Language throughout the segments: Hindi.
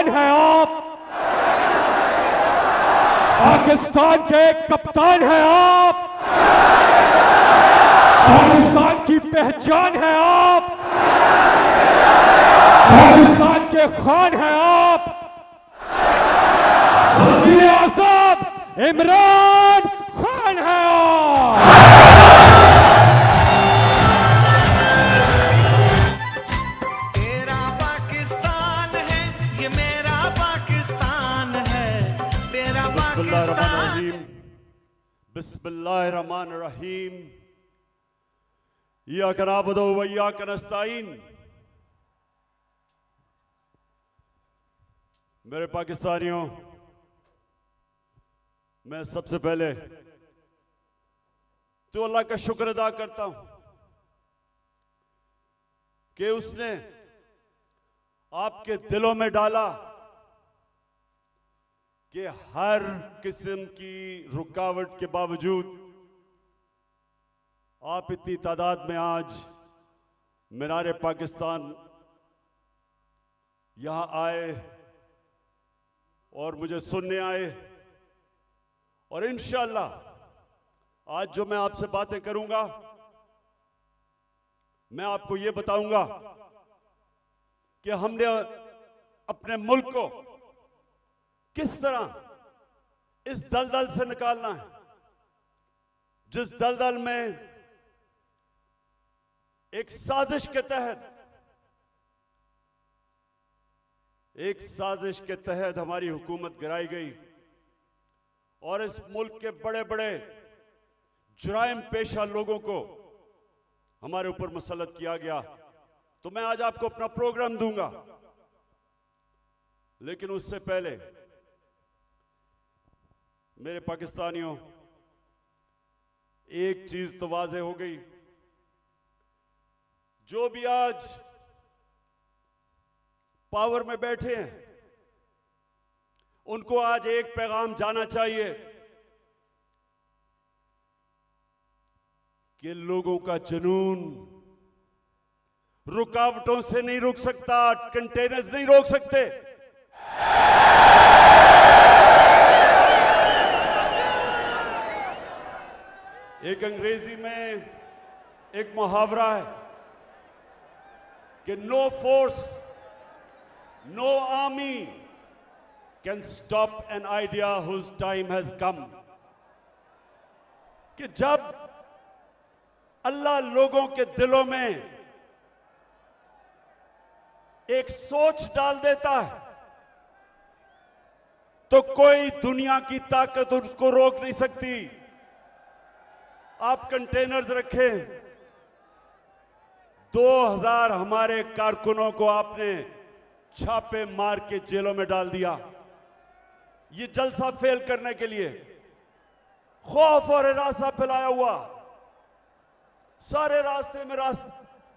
कप्तान हैं आप, पाकिस्तान के कप्तान हैं आप, पाकिस्तान की पहचान है आप, पाकिस्तान के खान हैं आप, वज़ीर आज़म इमरान खान हैं आप। तेरा पाकिस्तान है, ये मेरा पाकिस्तान है, तेरा पाकिस्तान। बिस्मिल्लाहिर्रहमानिर्रहीम। इय्याका नअबुदु व इय्याका नस्तईन। मेरे पाकिस्तानियों, मैं सबसे पहले तो अल्लाह का शुक्र अदा करता हूं कि उसने आपके दिलों में डाला कि हर किस्म की रुकावट के बावजूद आप इतनी तादाद में आज मीनार पाकिस्तान यहां आए और मुझे सुनने आए। और इंशाअल्लाह आज जो मैं आपसे बातें करूंगा, मैं आपको यह बताऊंगा कि हमने अपने मुल्क को किस तरह इस दलदल से निकालना है, जिस दलदल में एक साजिश के तहत हमारी हुकूमत गिराई गई और इस मुल्क के बड़े बड़े जुराइम पेशा लोगों को हमारे ऊपर मुसल्लत किया गया। तो मैं आज आपको अपना प्रोग्राम दूंगा, लेकिन उससे पहले मेरे पाकिस्तानियों, एक चीज तो वाज़े हो गई, जो भी आज पावर में बैठे हैं उनको आज एक पैगाम जाना चाहिए कि लोगों का जुनून रुकावटों से नहीं रुक सकता, कंटेनर्स नहीं रोक सकते। एक अंग्रेजी में एक मुहावरा है कि no force, no army can stop an idea whose time has come. कि जब अल्लाह लोगों के दिलों में एक सोच डाल देता है तो कोई दुनिया की ताकत उसको रोक नहीं सकती। आप कंटेनर्स रखें, 2000 हमारे कारकुनों को आपने छापे मार के जेलों में डाल दिया, ये जलसा फेल करने के लिए। खौफ और हिरासा फैलाया हुआ, सारे रास्ते में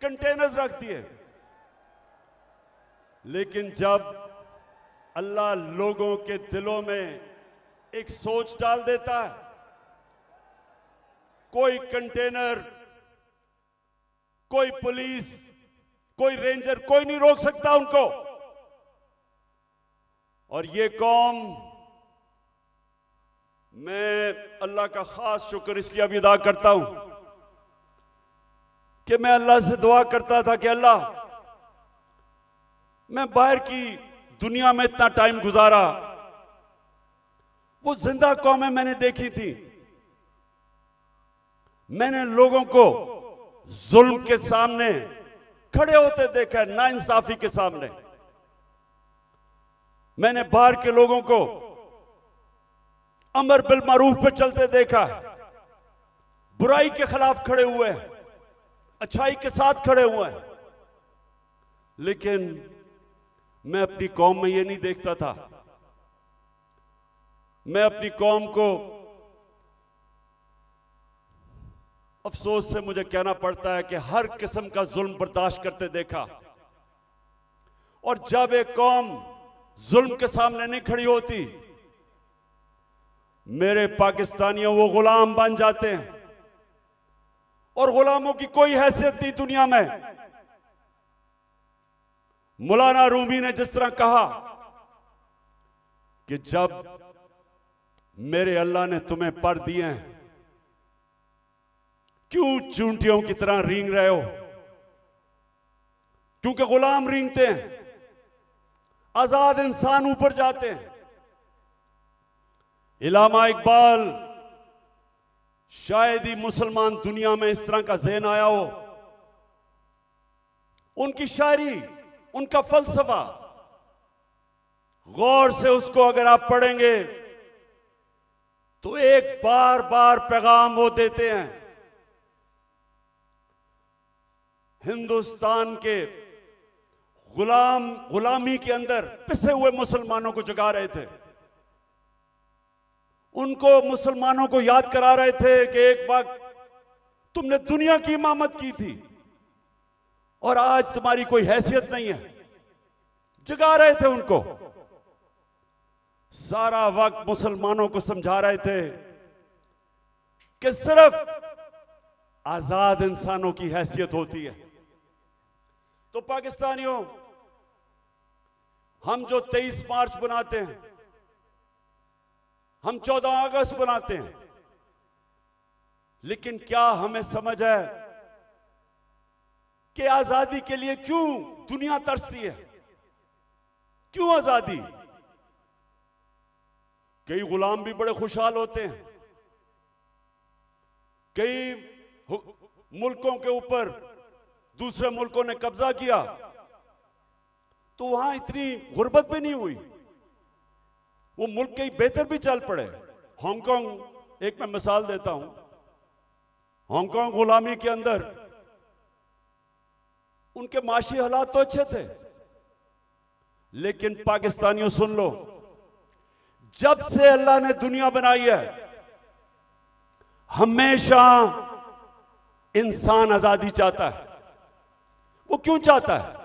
कंटेनर्स रख दिए। लेकिन जब अल्लाह लोगों के दिलों में एक सोच डाल देता है, कोई कंटेनर, कोई पुलिस, कोई रेंजर, कोई नहीं रोक सकता उनको। और ये कौम, मैं अल्लाह का खास शुक्र इसलिए अभी अदा करता हूं कि मैं अल्लाह से दुआ करता था कि अल्लाह, मैं बाहर की दुनिया में इतना टाइम गुजारा, वो जिंदा कौमें मैंने देखी थी, मैंने लोगों को जुल्म के सामने खड़े होते देखा है, नाइंसाफी के सामने। मैंने बाहर के लोगों को अमर बिल मारूफ पे चलते देखा है, बुराई के खिलाफ खड़े हुए हैं, अच्छाई के साथ खड़े हुए हैं। लेकिन मैं अपनी कौम में ये नहीं देखता था। मैं अपनी कौम को, अफसोस से मुझे कहना पड़ता है कि हर किस्म का जुल्म बर्दाश्त करते देखा। और जब एक कौम जुल्म के सामने नहीं खड़ी होती, मेरे पाकिस्तानियों, वो गुलाम बन जाते हैं। और गुलामों की कोई हैसियत नहीं दुनिया में। मौलाना रूमी ने जिस तरह कहा कि जब मेरे अल्लाह ने तुम्हें पर दिए हैं, क्यों चूंटियों की तरह रेंग रहे हो? क्योंकि गुलाम रेंगते हैं, आजाद इंसान ऊपर जाते हैं। इल्लामा इकबाल, शायद ही मुसलमान दुनिया में इस तरह का ज़हन आया हो। उनकी शायरी, उनका फलसफा, गौर से उसको अगर आप पढ़ेंगे तो एक बार बार पैगाम वो देते हैं। हिंदुस्तान के गुलामी के अंदर पिसे हुए मुसलमानों को जगा रहे थे। उनको, मुसलमानों को याद करा रहे थे कि एक वक्त तुमने दुनिया की इमामत की थी और आज तुम्हारी कोई हैसियत नहीं है। जगा रहे थे उनको। सारा वक्त मुसलमानों को समझा रहे थे कि सिर्फ आजाद इंसानों की हैसियत होती है। तो पाकिस्तानियों, हम जो 23 मार्च बनाते हैं, हम 14 अगस्त बनाते हैं, लेकिन क्या हमें समझ है कि आजादी के लिए क्यों दुनिया तरसती है? क्यों आजादी? कई गुलाम भी बड़े खुशहाल होते हैं। कई मुल्कों के ऊपर दूसरे मुल्कों ने कब्जा किया तो वहां इतनी गुर्बत भी नहीं हुई, वो मुल्क के बेहतर भी चल पड़े। हांगकांग, एक मैं मिसाल देता हूं, हांगकांग गुलामी के अंदर उनके माशी हालात तो अच्छे थे, लेकिन पाकिस्तानियों सुन लो, जब से अल्लाह ने दुनिया बनाई है, हमेशा इंसान आजादी चाहता है। वो क्यों चाहता है?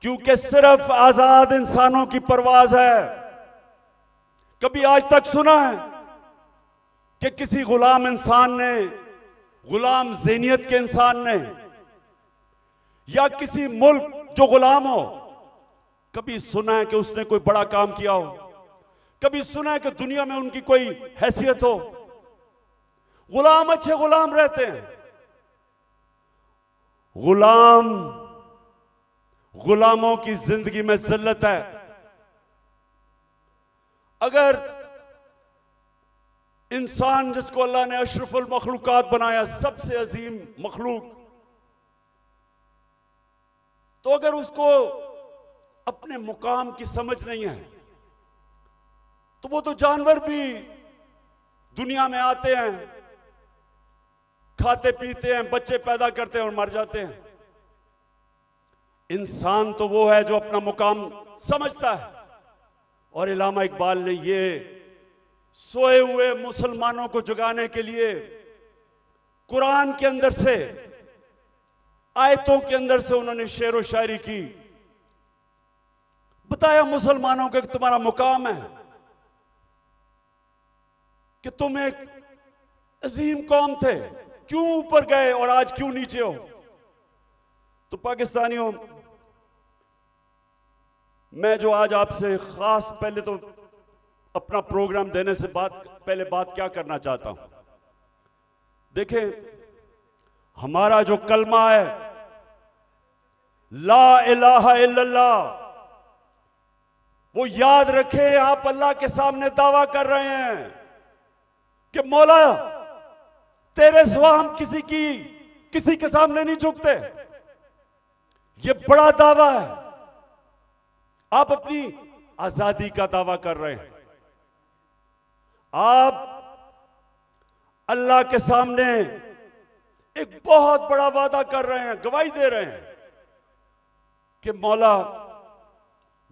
क्योंकि सिर्फ आजाद इंसानों की परवाज है। कभी आज तक सुना है कि किसी गुलाम इंसान ने, गुलाम ज़हनियत के इंसान ने, या किसी मुल्क जो गुलाम हो, कभी सुना है कि उसने कोई बड़ा काम किया हो? कभी सुना है कि दुनिया में उनकी कोई हैसियत हो? गुलाम अच्छे गुलाम रहते हैं। गुलामों की जिंदगी में जिल्लत है। अगर इंसान जिसको अल्लाह ने अशरफुल मखलूकात बनाया, सबसे अजीम मखलूक, तो अगर उसको अपने मुकाम की समझ नहीं है तो वो तो जानवर भी दुनिया में आते हैं, खाते पीते हैं, बच्चे पैदा करते हैं और मर जाते हैं। इंसान तो वो है जो अपना मुकाम समझता है। और इल्लामा इकबाल ने ये सोए हुए मुसलमानों को जगाने के लिए कुरान के अंदर से, आयतों के अंदर से उन्होंने शेर व शायरी की। बताया मुसलमानों को कि तुम्हारा मुकाम है कि तुम एक अजीम कौम थे, क्यों ऊपर गए और आज क्यों नीचे हो? तो पाकिस्तानियों, मैं जो आज आपसे खास, पहले तो अपना प्रोग्राम देने से पहले बात क्या करना चाहता हूं। देखें, हमारा जो कलमा है, ला इलाहा इल्लल्लाह, वो याद रखें। आप अल्लाह के सामने दावा कर रहे हैं कि मौला, तेरे सिवा हम किसी के सामने नहीं झुकते। ये बड़ा दावा है। आप अपनी आजादी का दावा कर रहे हैं। आप अल्लाह के सामने एक बहुत बड़ा वादा कर रहे हैं, गवाही दे रहे हैं कि मौला,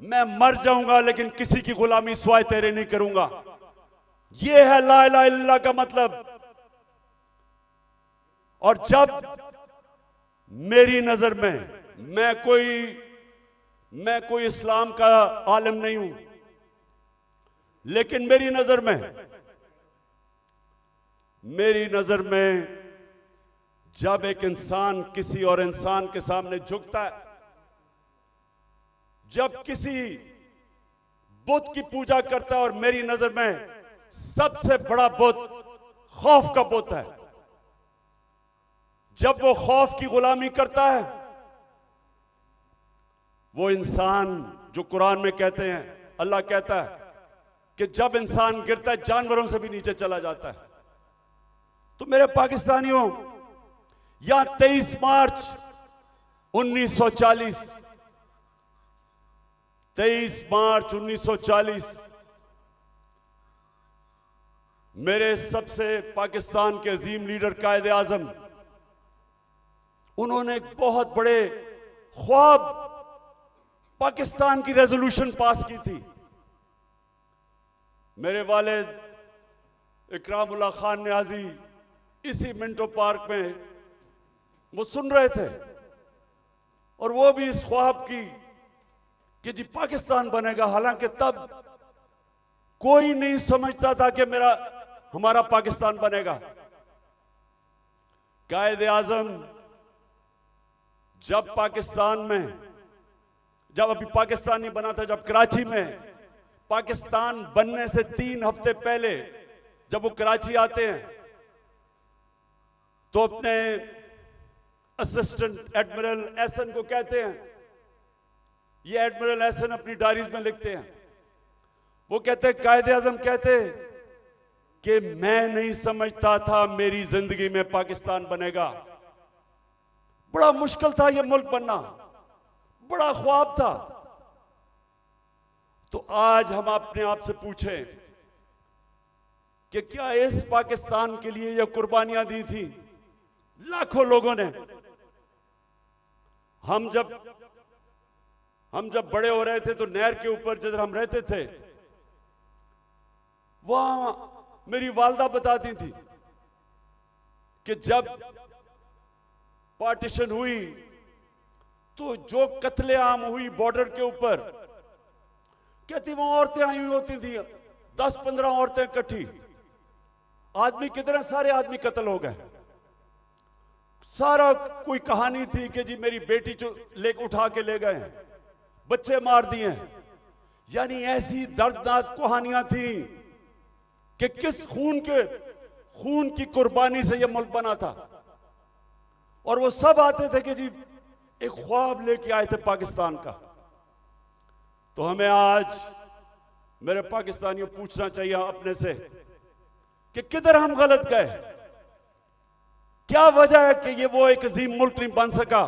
मैं मर जाऊंगा लेकिन किसी की गुलामी सिवाय तेरे नहीं करूंगा। यह है ला इलाहा इल्लल्लाह का मतलब। और जब मेरी नजर में, मैं कोई इस्लाम का आलिम नहीं हूं, लेकिन मेरी नजर में जब एक इंसान किसी और इंसान के सामने झुकता है, जब किसी बुत की पूजा करता है, और मेरी नजर में सबसे बड़ा बुत खौफ का बुत है। जब वो खौफ की गुलामी करता है, वो इंसान जो कुरान में कहते हैं, अल्लाह कहता है कि जब इंसान गिरता है जानवरों से भी नीचे चला जाता है। तो मेरे पाकिस्तानियों, यहां 23 मार्च 1940, 23 मार्च 1940 मेरे सबसे पाकिस्तान के अजीम लीडर कायदे आजम, उन्होंने एक बहुत बड़े ख्वाब पाकिस्तान की रेजोल्यूशन पास की थी। मेरे वालिद इकरामुल्लाह खान न्याजी इसी मिंटो पार्क में वो सुन रहे थे, और वो भी इस ख्वाब की कि जी पाकिस्तान बनेगा। हालांकि तब कोई नहीं समझता था कि हमारा पाकिस्तान बनेगा। कायदे आजम जब पाकिस्तान में, जब अभी पाकिस्तान नहीं बना था, जब कराची में पाकिस्तान बनने से 3 हफ्ते पहले जब वो कराची आते हैं, तो अपने असिस्टेंट एडमिरल एहसन को कहते हैं, ये एडमिरल एहसन अपनी डायरीज में लिखते हैं, वो कहते हैं कायदे आजम कहते कि मैं नहीं समझता था मेरी जिंदगी में पाकिस्तान बनेगा। बड़ा मुश्किल था ये मुल्क बनना, बड़ा ख्वाब था। तो आज हम अपने आप से पूछें कि क्या इस पाकिस्तान के लिए ये कुर्बानियां दी थी लाखों लोगों ने? हम जब बड़े हो रहे थे तो नहर के ऊपर जिधर हम रहते थे, वहां मेरी वालदा बताती थी कि जब पार्टीशन हुई तो जो कत्लेआम हुई बॉर्डर के ऊपर, कहती वहां औरतें आई हुई होती थी, 10-15 औरतें इकट्ठी, आदमी कितने सारे आदमी कत्ल हो गए। सारा कोई कहानी थी कि जी मेरी बेटी जो उठा के ले गए, बच्चे मार दिए। यानी ऐसी दर्दनाक कहानियां थी कि किस खून की कुर्बानी से यह मुल्क बना था। और वो सब आते थे कि जी एक ख्वाब लेके आए थे पाकिस्तान का। तो हमें आज मेरे पाकिस्तानियों पूछना चाहिए अपने से कि किधर हम गलत गए, क्या वजह है कि ये वो एक अजीम मुल्क नहीं बन सका।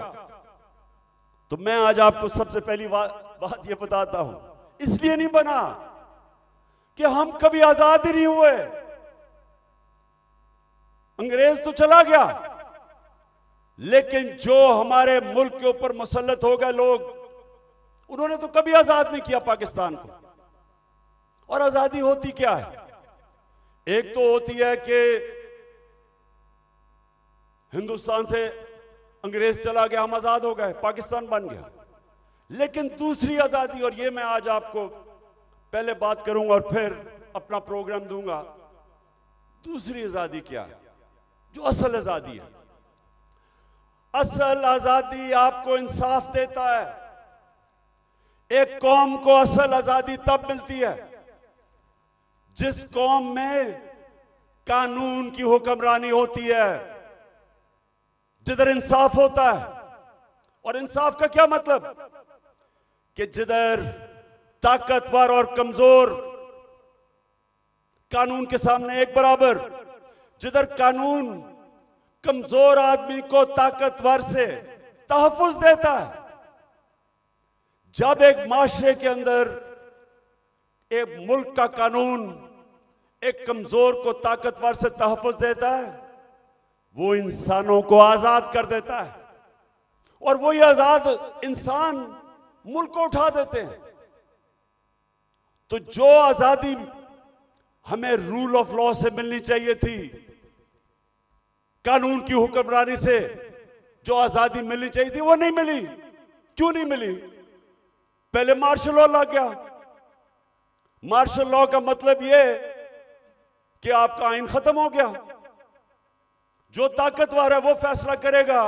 तो मैं आज आपको सबसे पहली बात ये बताता हूं, इसलिए नहीं बना कि हम कभी आजाद ही नहीं हुए। अंग्रेज तो चला गया, लेकिन जो हमारे मुल्क के ऊपर मुसल्लत हो गए लोग, उन्होंने तो कभी आजाद नहीं किया पाकिस्तान को। और आजादी होती क्या है? एक तो होती है कि हिंदुस्तान से अंग्रेज चला गया, हम आजाद हो गए, पाकिस्तान बन गया। लेकिन दूसरी आजादी, और ये मैं आज आपको पहले बात करूंगा और फिर अपना प्रोग्राम दूंगा, दूसरी आजादी क्या है, जो असल आजादी है। असल आजादी आपको इंसाफ देता है। एक कौम को असल आजादी तब मिलती है जिस कौम में कानून की हुक्मरानी होती है, जिधर इंसाफ होता है। और इंसाफ का क्या मतलब? कि जिधर ताकतवर और कमजोर कानून के सामने एक बराबर, जिधर कानून कमजोर आदमी को ताकतवर से तहफ्फुज देता है। जब एक माशरे के अंदर एक मुल्क का कानून एक कमजोर को ताकतवर से तहफ्फुज देता है, वो इंसानों को आजाद कर देता है। और वो ये आजाद इंसान मुल्क को उठा देते हैं। तो जो आजादी हमें रूल ऑफ लॉ से मिलनी चाहिए थी, कानून की हुक्मरानी से जो आजादी मिलनी चाहिए थी, वो नहीं मिली। क्यों नहीं मिली? पहले मार्शल लॉ लग गया। मार्शल लॉ का मतलब यह कि आपका आइन खत्म हो गया। जो ताकतवर है वो फैसला करेगा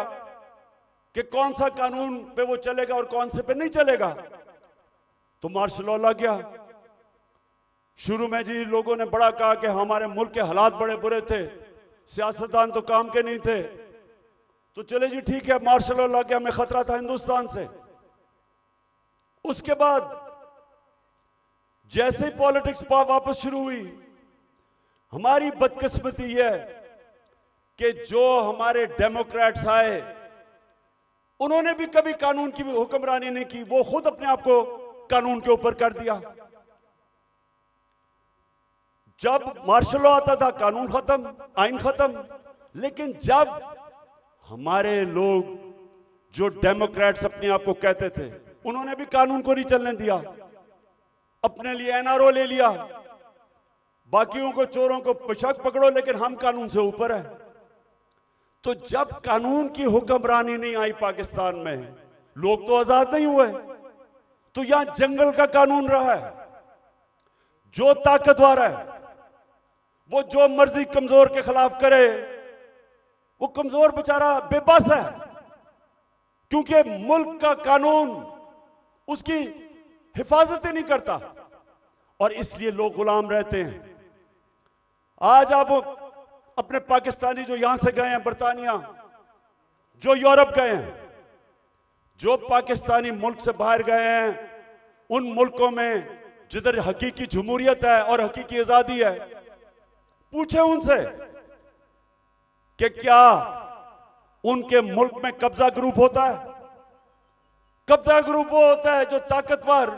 कि कौन सा कानून पे वो चलेगा और कौन से पे नहीं चलेगा। तो मार्शल लॉ लग गया। शुरू में जी लोगों ने बड़ा कहा कि हमारे मुल्क के हालात बड़े बुरे थे, सियासतदान तो काम के नहीं थे। तो चले जी ठीक है, मार्शल लॉ के हमें खतरा था हिंदुस्तान से। उसके बाद जैसे ही पॉलिटिक्स वापस शुरू हुई, हमारी बदकिस्मती यह कि जो हमारे डेमोक्रेट्स आए उन्होंने भी कभी कानून की हुक्मरानी नहीं की, वो खुद अपने आप को कानून के ऊपर कर दिया। जब मार्शल लॉ आता था कानून खत्म, आइन खत्म। लेकिन जब हमारे लोग जो डेमोक्रेट्स अपने आप को कहते थे, उन्होंने भी कानून को नहीं चलने दिया, अपने लिए एनआरओ ले लिया, बाकियों को चोरों को बेशक पकड़ो लेकिन हम कानून से ऊपर है। तो जब कानून की हुक्मरानी नहीं आई पाकिस्तान में, लोग तो आजाद नहीं हुए। तो यहां जंगल का कानून रहा है, जो ताकतवर है वो जो मर्जी कमजोर के खिलाफ करे, वो कमजोर बेचारा बेबस है, क्योंकि मुल्क का कानून उसकी हिफाजत ही नहीं करता और इसलिए लोग गुलाम रहते हैं। आज आप अपने पाकिस्तानी जो यहां से गए हैं बरतानिया, जो यूरोप गए हैं, जो पाकिस्तानी मुल्क से बाहर गए हैं, उन मुल्कों में जिधर हकीकी जमहूरियत है और हकीकी आजादी है, पूछे उनसे कि क्या उनके मुल्क में कब्जा ग्रुप होता है? कब्जा ग्रुप वो होता है जो ताकतवर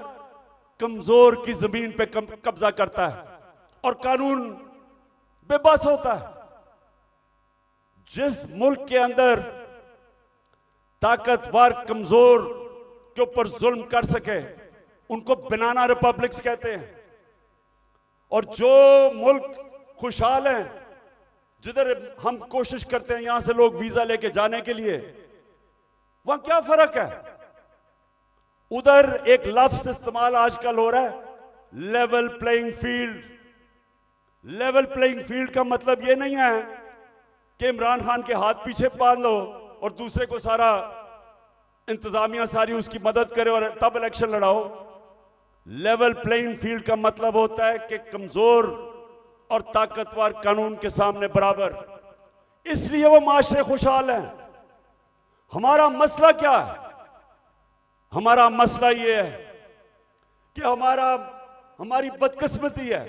कमजोर की जमीन पे कब्जा करता है और कानून बेबस होता है। जिस मुल्क के अंदर ताकतवर कमजोर के ऊपर जुल्म कर सके, उनको बनाना रिपब्लिक्स कहते हैं। और जो मुल्क खुशहाल हैं, जिधर हम कोशिश करते हैं यहां से लोग वीजा लेके जाने के लिए, वहां क्या फर्क है? उधर एक लफ्ज इस्तेमाल आजकल हो रहा है, level playing field. Level playing field का मतलब यह नहीं है कि इमरान खान के हाथ पीछे बांध लो और दूसरे को सारा इंतजामिया सारी उसकी मदद करे और तब इलेक्शन लड़ाओ। लेवल प्लेइंग फील्ड का मतलब होता है कि कमजोर और ताकतवर कानून के सामने बराबर। इसलिए वो माशरे खुशहाल हैं। हमारा मसला क्या है? हमारा मसला ये है कि हमारी बदकिस्मती है।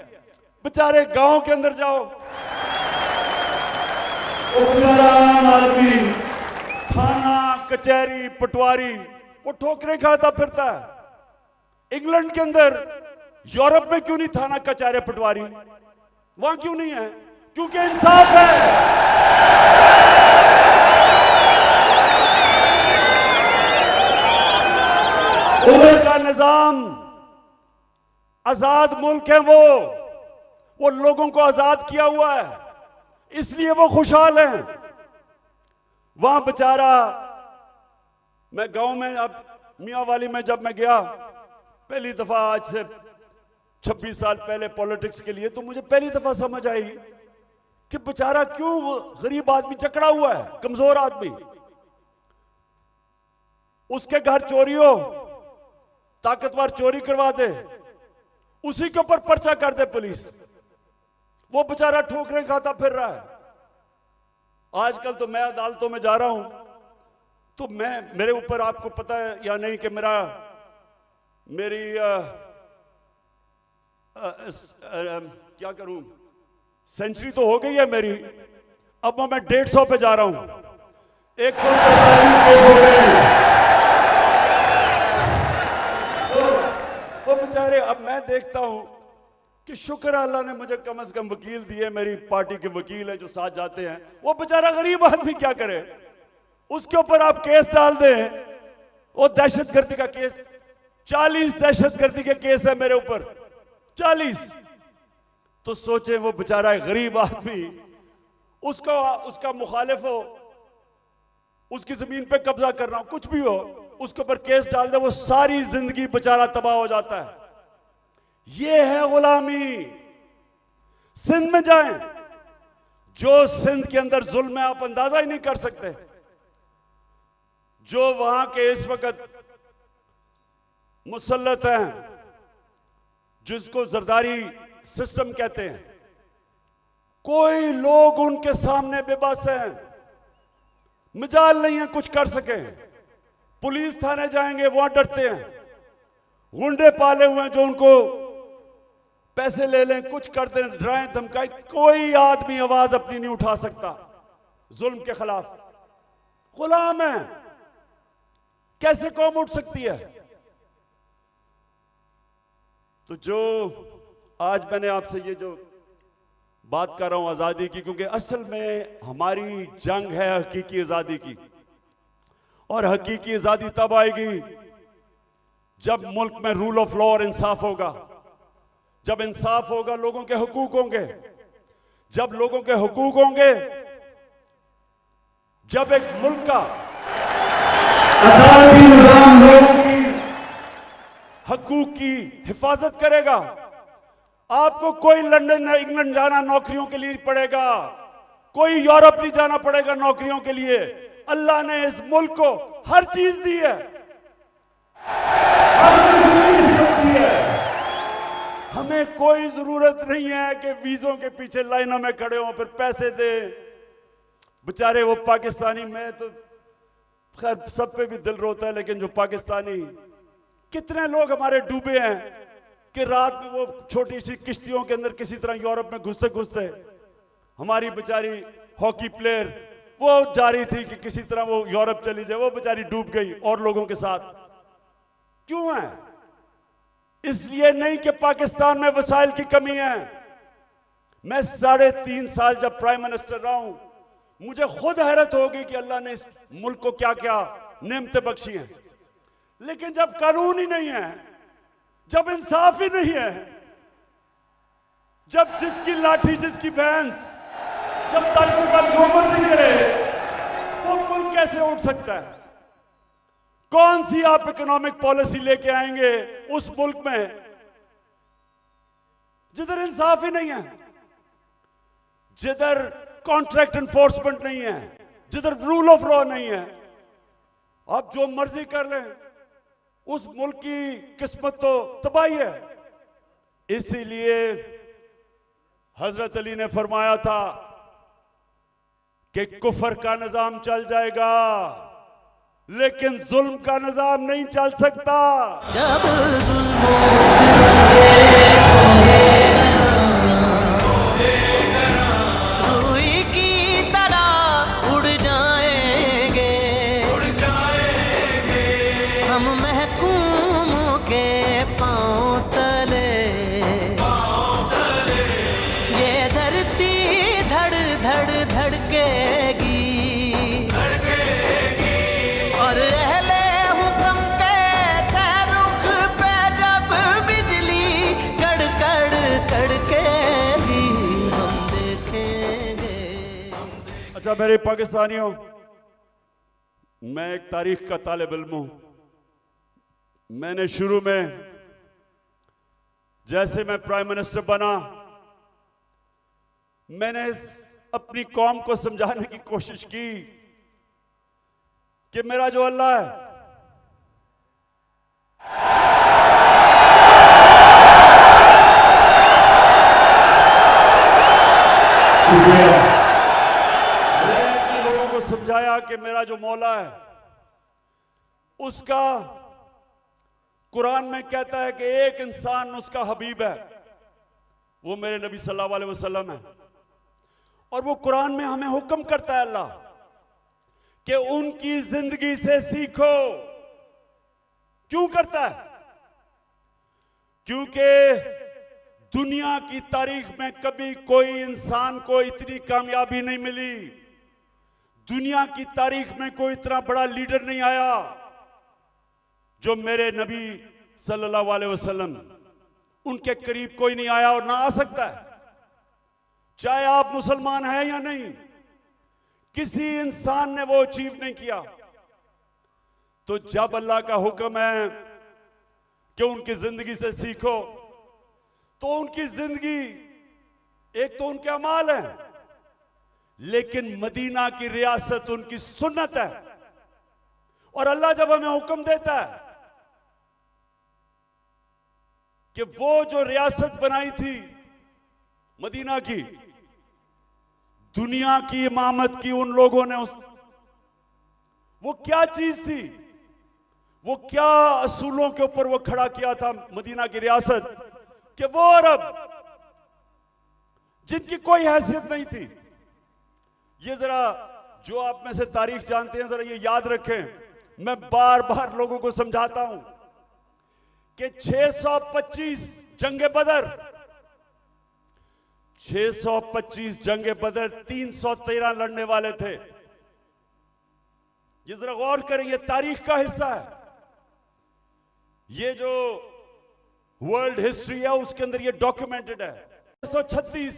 बेचारे गांव के अंदर जाओ, आम आदमी थाना कचहरी पटवारी वो ठोकरें खाता फिरता है। इंग्लैंड के अंदर, यूरोप में क्यों नहीं थाना कचहरी पटवारी? वहां क्यों नहीं है? क्योंकि इंसाफ है। उधर का निजाम आजाद मुल्क है, वो लोगों को आजाद किया हुआ है, इसलिए वो खुशहाल हैं। वहां बेचारा, मैं गांव में, अब मियां वाली में जब मैं गया पहली दफा आज से 26 साल पहले पॉलिटिक्स के लिए, तो मुझे पहली दफा समझ आई कि बेचारा क्यों गरीब आदमी जकड़ा हुआ है, कमजोर आदमी। उसके घर चोरी हो, ताकतवर चोरी करवा दे, उसी के ऊपर पर्चा कर दे पुलिस, वो बेचारा ठोकरें खाता फिर रहा है। आजकल तो मैं अदालतों में जा रहा हूं, तो मेरे ऊपर, आपको पता है या नहीं कि मेरी क्या करूं, सेंचुरी तो हो गई है मेरी, अब मैं 150 पे जा रहा हूं। एक हो गई तो बेचारे, अब मैं देखता हूं कि शुक्र अल्लाह ने मुझे कम से कम वकील दिए, मेरी पार्टी के वकील हैं जो साथ जाते हैं। वो बेचारा गरीब आदमी क्या करे? उसके ऊपर आप केस डाल दें, वो दहशतगर्दी का केस, 40 दहशतगर्दी के केस है मेरे ऊपर, 40। तो सोचे वो बेचारा गरीब आदमी, उसका मुखालिफ हो, उसकी जमीन पे कब्जा करना हो, कुछ भी हो, उसके ऊपर केस डाल दे, वो सारी जिंदगी बेचारा तबाह हो जाता है। ये है गुलामी। सिंध में जाएं, जो सिंध के अंदर जुल्म है आप अंदाजा ही नहीं कर सकते। जो वहां के इस वक्त मुसल्लत हैं, जिसको जरदारी सिस्टम कहते हैं, कोई लोग उनके सामने बेबस हैं, मिजाल नहीं है कुछ कर सके। पुलिस थाने जाएंगे वहां डरते हैं, गुंडे पाले हुए हैं जो उनको पैसे ले लें, कुछ कर दें, डराएं धमकाएं, कोई आदमी आवाज अपनी नहीं उठा सकता जुल्म के खिलाफ। गुलाम है, कैसे कौम उठ सकती है? तो जो आज मैंने आपसे ये जो बात कर रहा हूं आजादी की, क्योंकि असल में हमारी जंग है हकीकी आजादी की, और हकीकी आजादी तब आएगी जब मुल्क में रूल ऑफ लॉ और इंसाफ होगा। जब इंसाफ होगा, लोगों के हुकूक होंगे। जब लोगों के हुकूक होंगे, जब एक मुल्क का अदालती निजाम लोगों की हकूक की हिफाजत करेगा, आपको कोई लंदन या इंग्लैंड जाना नौकरियों के लिए पड़ेगा, कोई यूरोप नहीं जाना पड़ेगा नौकरियों के लिए। अल्लाह ने इस मुल्क को हर चीज दी है, हमें कोई जरूरत नहीं है कि वीजों के पीछे लाइनों में खड़े हों फिर पैसे दें। बेचारे वो पाकिस्तानी, मैं तो खैर सब पे भी दिल रोता है, लेकिन जो पाकिस्तानी, कितने लोग हमारे डूबे हैं कि रात में वो छोटी सी किश्तियों के अंदर किसी तरह यूरोप में घुसते घुसते हमारी बेचारी हॉकी प्लेयर वो जा रही थी कि किसी तरह वो यूरोप चली जाए, वो बेचारी डूब गई और लोगों के साथ। क्यों है? इसलिए नहीं कि पाकिस्तान में वसाइल की कमी है। मैं 3.5 साल जब प्राइम मिनिस्टर रहा हूं, मुझे खुद हैरत होगी कि अल्लाह ने इस मुल्क को क्या क्या नेमतें बख्शी हैं। लेकिन जब कानून ही नहीं है, जब इंसाफ ही नहीं है, जब जिसकी लाठी जिसकी भैंस, जब तक का जोमत नहीं करे, वो मुल्क कैसे उठ सकता है? कौन सी आप इकोनॉमिक पॉलिसी लेके आएंगे उस मुल्क में जिधर इंसाफ ही नहीं है, जिधर कॉन्ट्रैक्ट एनफोर्समेंट नहीं है, जिधर रूल ऑफ लॉ नहीं है? आप जो मर्जी कर लें, उस मुल्क की किस्मत तो तबाही है। इसीलिए हजरत अली ने फरमाया था कि कुफर का निजाम चल जाएगा लेकिन जुल्म का निजाम नहीं चल सकता। जब रुई की तरह उड़ जाएंगे हम महकूम के पांव तले, ये धरती धड़ धड़ धड़केगी और अहले हुक्म के सहरुख पे जब बिजली कड़कड़ कड़केगी हम देखेंगे। अच्छा मेरे पाकिस्तानियों, मैं एक तारीख का तालिब इल्म हूं। मैंने शुरू में जैसे मैं प्राइम मिनिस्टर बना, मैंने अपनी कौम को समझाने की कोशिश की कि मेरा जो अल्लाह है मैंने लोगों को समझाया कि मेरा जो मौला है उसका कुरान में कहता है कि एक इंसान उसका हबीब है, वो मेरे नबी सल्लल्लाहु अलैहि वसल्लम है। और वो कुरान में हमें हुक्म करता है अल्लाह कि उनकी जिंदगी से सीखो। क्यों करता है? क्योंकि दुनिया की तारीख में कभी कोई इंसान को इतनी कामयाबी नहीं मिली, दुनिया की तारीख में कोई इतना बड़ा लीडर नहीं आया जो मेरे नबी सल्लल्लाहु अलैहि वसल्लम, उनके करीब कोई नहीं आया और ना आ सकता है, चाहे आप मुसलमान हैं या नहीं। किसी इंसान ने वो अचीव नहीं किया। तो जब अल्लाह का हुक्म है कि उनकी जिंदगी से सीखो, तो उनकी जिंदगी एक तो उनके अमाल है, लेकिन मदीना की रियासत उनकी सुन्नत है। और अल्लाह जब हमें हुक्म देता है कि वो जो रियासत बनाई थी मदीना की, दुनिया की इमामत की उन लोगों ने वो क्या चीज थी, वो क्या असूलों के ऊपर वो खड़ा किया था मदीना की रियासत, कि वो अरब जिनकी कोई हैसियत नहीं थी। ये जरा जो आप में से तारीख जानते हैं जरा ये याद रखें, मैं बार बार लोगों को समझाता हूं कि 625 जंगे बदर, 625 जंगे बदर 313 लड़ने वाले थे। ये जरा गौर करें, ये तारीख का हिस्सा है। ये जो वर्ल्ड हिस्ट्री है उसके अंदर ये डॉक्यूमेंटेड है। 636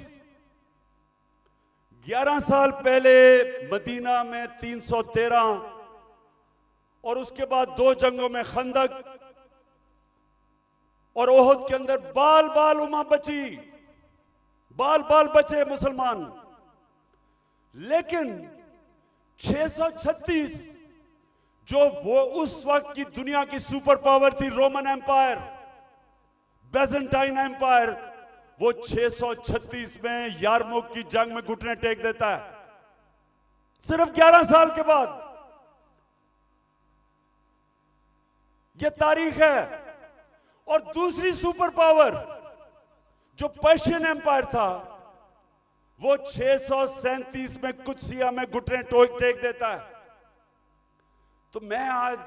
11 साल पहले मदीना में 313 और उसके बाद 2 जंगों में खंदक और ओहद के अंदर बाल बाल उमा बची, बाल बाल बचे मुसलमान। लेकिन 636 जो वो उस वक्त की दुनिया की सुपर पावर थी, रोमन एम्पायर, बेजेंटाइन एम्पायर, वो 636 में यारमुक की जंग में घुटने टेक देता है, सिर्फ 11 साल के बाद। यह तारीख है। और दूसरी सुपर पावर जो पर्शियन एम्पायर था, वो 637 में कुदसिया में घुटने टेक देता है। तो मैं आज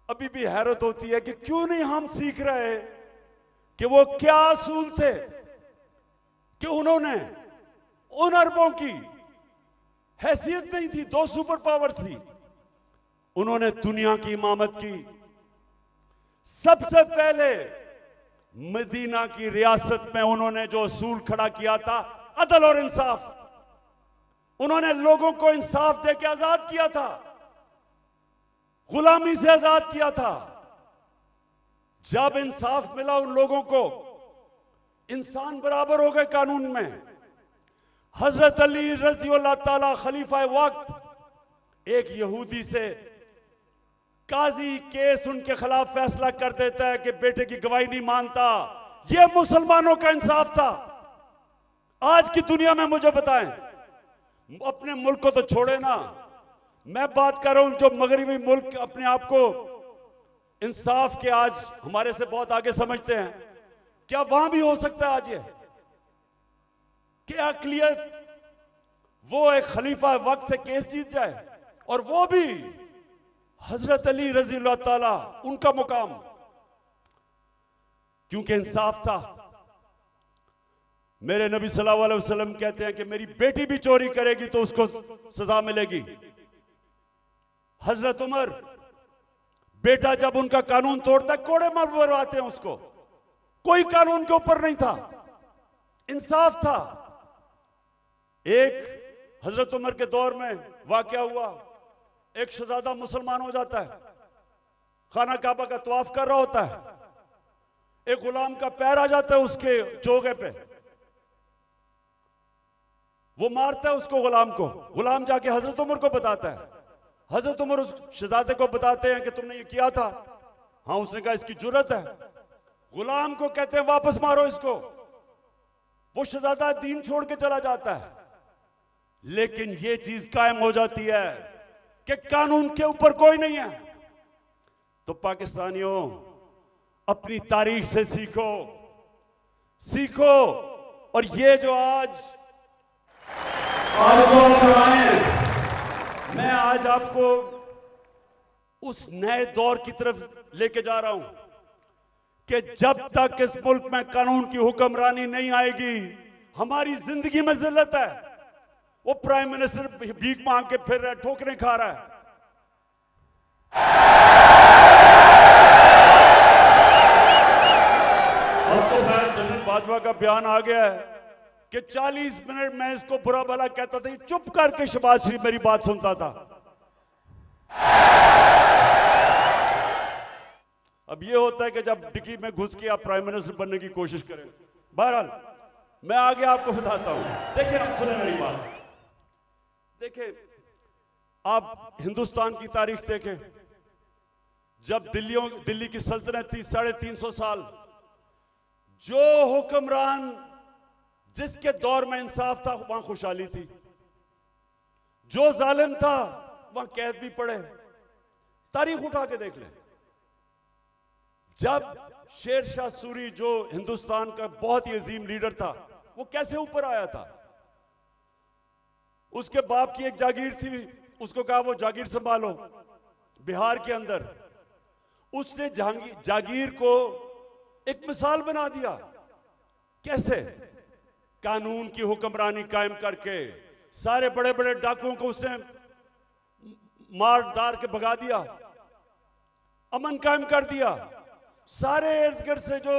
अभी भी हैरत होती है कि क्यों नहीं हम सीख रहे कि वो क्या असूल थे कि उन्होंने उन अरबों की हैसियत नहीं थी, 2 सुपर पावर थी, उन्होंने दुनिया की इमामत की। सबसे पहले मदीना की रियासत में उन्होंने जो असूल खड़ा किया था, अदल और इंसाफ, उन्होंने लोगों को इंसाफ देकर आजाद किया था, गुलामी से आजाद किया था। जब इंसाफ मिला उन लोगों को, इंसान बराबर हो गए कानून में। हजरत अली रज़ी अल्लाह ताला खलीफा वक्त एक यहूदी से काजी केस उनके खिलाफ फैसला कर देता है कि बेटे की गवाही नहीं मानता। यह मुसलमानों का इंसाफ था। आज की दुनिया में मुझे बताएं, अपने मुल्क को तो छोड़े ना, मैं बात कर रहा हूं जो मगरिबी मुल्क अपने आप को इंसाफ के आज हमारे से बहुत आगे समझते हैं, क्या वहां भी हो सकता है आज ये कि अक़लियत वो एक खलीफा वक्त से केस जीत जाए, और वो भी हजरत अली रज़ी अल्लाह ताला उनका मुकाम, क्योंकि इंसाफ था। मेरे नबी सल्लल्लाहु अलैहि वसल्लम कहते हैं कि मेरी बेटी भी चोरी करेगी तो उसको सजा मिलेगी। हजरत उमर, बेटा जब उनका कानून तोड़ता है कोड़े मरवाते हैं उसको, कोई कानून के ऊपर नहीं था, इंसाफ था। एक हजरत उमर के दौर में वाकया हुआ, एक शहजादा मुसलमान हो जाता है, खाना काबा का तवाफ कर रहा होता है, एक गुलाम का पैर आ जाता है उसके चोगे पे, वो मारता है उसको, गुलाम को। गुलाम जाके हजरत उमर को बताता है, हजरत उमर उस शहजादे को बताते हैं कि तुमने ये किया था। हाँ, उसने कहा इसकी जुर्रत है। गुलाम को कहते हैं वापस मारो इसको। वो शहजादा दीन छोड़ के चला जाता है। लेकिन ये चीज कायम हो जाती है कि कानून के ऊपर कोई नहीं है। तो पाकिस्तानियों, अपनी तारीख से सीखो, सीखो। और ये जो आज मैं आज आपको उस नए दौर की तरफ लेके जा रहा हूं कि जब तक इस मुल्क में कानून की हुक्मरानी नहीं आएगी, हमारी जिंदगी में जिल्लत है। वो प्राइम मिनिस्टर भीख मांग के फिर रहा है, ठोकरें खा रहा है। अब तो खैर जनरल बाजवा का बयान आ गया है कि 40 मिनट मैं इसको बुरा भला कहता था, चुप करके शहबाज शरीफ मेरी बात सुनता था। अब यह होता है कि जब डिक्की में घुस के आप प्राइम मिनिस्टर बनने की कोशिश करें। बहरहाल मैं आगे आपको बताता हूं। देखिए, आप सुने मेरी बात। देखिए, आप हिंदुस्तान की तारीख देखें। जब दिल्ली की सल्तनत थी 350 साल, जो हुक्मरान जिसके दौर में इंसाफ था वहां खुशहाली थी, जो जालिम था वहां कैद भी पड़े। तारीख उठा के देख लें। जब शेर शाह सूरी जो हिंदुस्तान का बहुत ही अजीम लीडर था, वो कैसे ऊपर आया था? उसके बाप की एक जागीर थी, उसको कहा वो जागीर संभालो बिहार के अंदर। उसने जागीर को एक मिसाल बना दिया। कैसे? कानून की हुक्मरानी कायम करके सारे बड़े बड़े डाकुओं को उसने मार दार के भगा दिया, अमन कायम कर दिया। सारे इर्द गिर्द से जो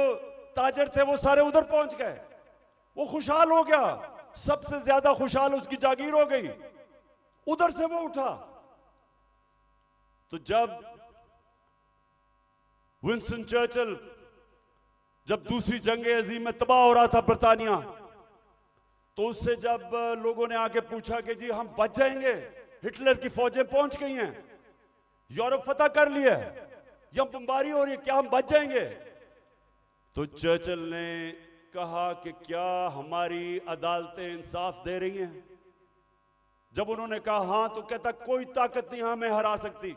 ताजर थे वो सारे उधर पहुंच गए, वो खुशहाल हो गया। सबसे ज्यादा खुशहाल उसकी जागीर हो गई, उधर से वो उठा। तो जब विंस्टन चर्चिल जब दूसरी जंग अजीम में तबाह हो रहा था बरतानिया, तो उससे जब लोगों ने आके पूछा कि जी हम बच जाएंगे, हिटलर की फौजें पहुंच गई हैं, यूरोप फतह कर लिया है, या बमबारी हो रही है, क्या हम बच जाएंगे? तो चर्चिल ने कहा कि क्या हमारी अदालतें इंसाफ दे रही हैं? जब उन्होंने कहा हां, तो कहता कोई ताकत नहीं हमें हरा सकती।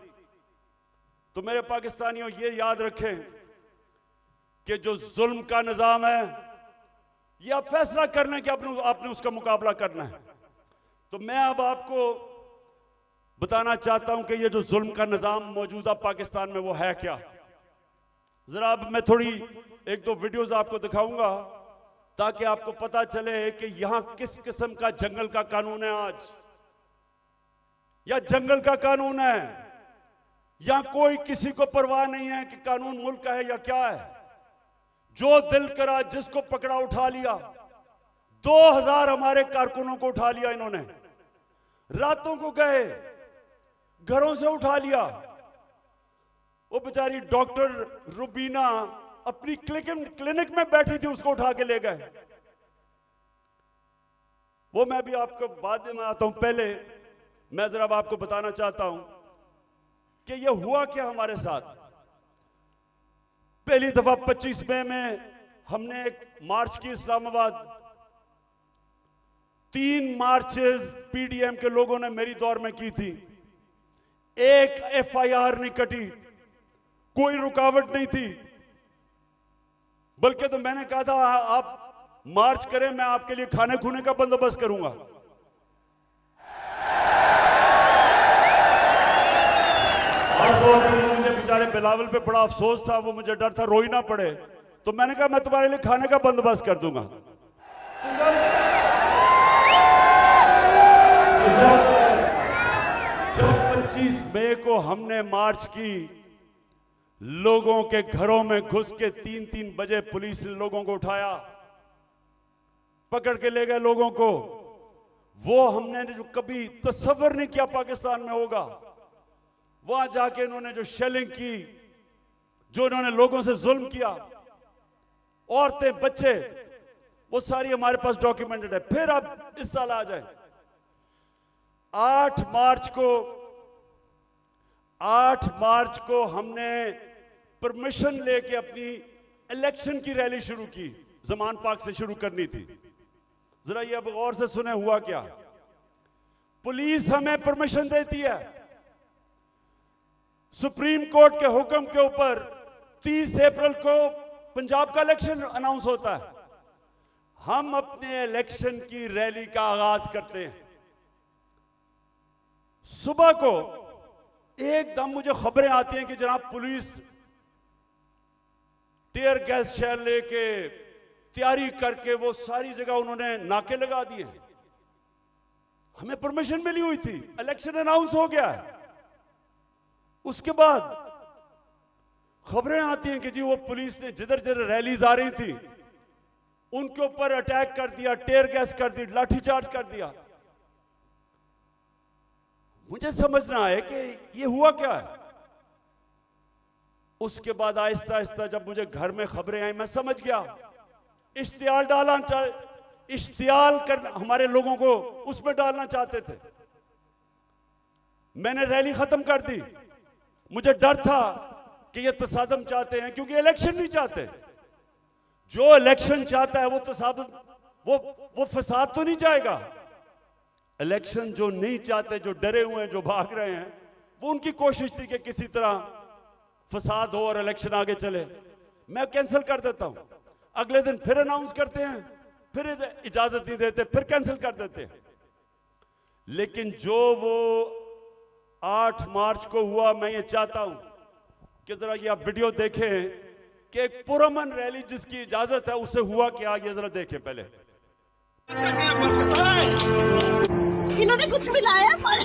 तो मेरे पाकिस्तानियों ये याद रखें कि जो जुल्म का निजाम है, यह आप फैसला करना कि आपने उसका मुकाबला करना है। तो मैं अब आपको बताना चाहता हूं कि ये जो जुल्म का निजाम मौजूदा पाकिस्तान में वो है क्या। जरा अब मैं थोड़ी एक दो वीडियोस आपको दिखाऊंगा ताकि आपको पता चले कि यहां किस किस्म का जंगल का कानून है आज, या जंगल का कानून है, या कोई किसी को परवाह नहीं है कि कानून मुल्क का है या क्या है। जो दिल करा जिसको पकड़ा उठा लिया। 2000 हमारे कारकुनों को उठा लिया इन्होंने, रातों को गए, घरों से उठा लिया। वो बेचारी डॉक्टर रुबीना अपनी क्लिनिक में बैठी थी, उसको उठा के ले गए। वो मैं भी आपको बाद में आता हूं, पहले मैं जरा आपको बताना चाहता हूं कि ये हुआ क्या हमारे साथ। पहली दफा 25 मई में हमने एक मार्च की इस्लामाबाद। 3 मार्चेस पीडीएम के लोगों ने मेरी दौर में की थी। एक एफआईआर नहीं कटी, कोई रुकावट नहीं थी। बल्कि तो मैंने कहा था आप मार्च करें, मैं आपके लिए खाने खूने का बंदोबस्त करूंगा। और मुझे बेचारे बिलावल पे बड़ा अफसोस था, वो मुझे डर था रोई ना पड़े, तो मैंने कहा मैं तुम्हारे लिए खाने का बंदोबस्त कर दूंगा। जब 25 मई को हमने मार्च की, लोगों के घरों में घुस के 3-3 बजे पुलिस ने लोगों को उठाया, पकड़ के ले गए लोगों को। वो हमने जो कभी तस्वर नहीं किया पाकिस्तान में होगा। वहां जाके इन्होंने जो शेलिंग की, जो इन्होंने लोगों से जुल्म किया, औरतें बच्चे, वो सारी हमारे पास डॉक्यूमेंटेड है। फिर अब इस साल आ जाए 8 मार्च को हमने परमिशन लेके अपनी इलेक्शन की रैली शुरू की, जमान पार्क से शुरू करनी थी। जरा ये अब गौर से सुने हुआ क्या। पुलिस हमें परमिशन देती है, सुप्रीम कोर्ट के हुक्म के ऊपर 30 अप्रैल को पंजाब का इलेक्शन अनाउंस होता है। हम अपने इलेक्शन की रैली का आगाज करते हैं। सुबह को एकदम मुझे खबरें आती हैं कि जनाब पुलिस टीयर गैस शेल लेके तैयारी करके वो सारी जगह उन्होंने नाके लगा दिए। हमें परमिशन मिली हुई थी, इलेक्शन अनाउंस हो गया है। उसके बाद खबरें आती हैं कि जी वो पुलिस ने जिधर जिधर रैलीज आ रही थी उनके ऊपर अटैक कर दिया, टीयर गैस कर दी, लाठीचार्ज कर दिया। मुझे समझना है कि ये हुआ क्या है। उसके बाद आहिस्ता आहिस्ता जब मुझे घर में खबरें आई, मैं समझ गया। इश्तियाल कर हमारे लोगों को उसमें डालना चाहते थे। मैंने रैली खत्म कर दी। मुझे डर था कि ये तसादम चाहते हैं, क्योंकि इलेक्शन नहीं चाहते। जो इलेक्शन चाहता है वो तो साहब वो फसाद तो नहीं चाहेगा। इलेक्शन जो नहीं चाहते, जो डरे हुए हैं, जो भाग रहे हैं, वो उनकी कोशिश थी कि किसी तरह फसाद हो और इलेक्शन आगे चले। मैं कैंसिल कर देता हूं, अगले दिन फिर अनाउंस करते हैं, फिर इजाजत नहीं देते, फिर कैंसिल कर देते हैं। लेकिन जो वो 8 मार्च को हुआ, मैं ये चाहता हूं कि जरा ये आप वीडियो देखें कि एक पुरअमन रैली जिसकी इजाजत है उससे हुआ क्या, ये जरा देखें पहले। इन्होंने कुछ मिलाया पर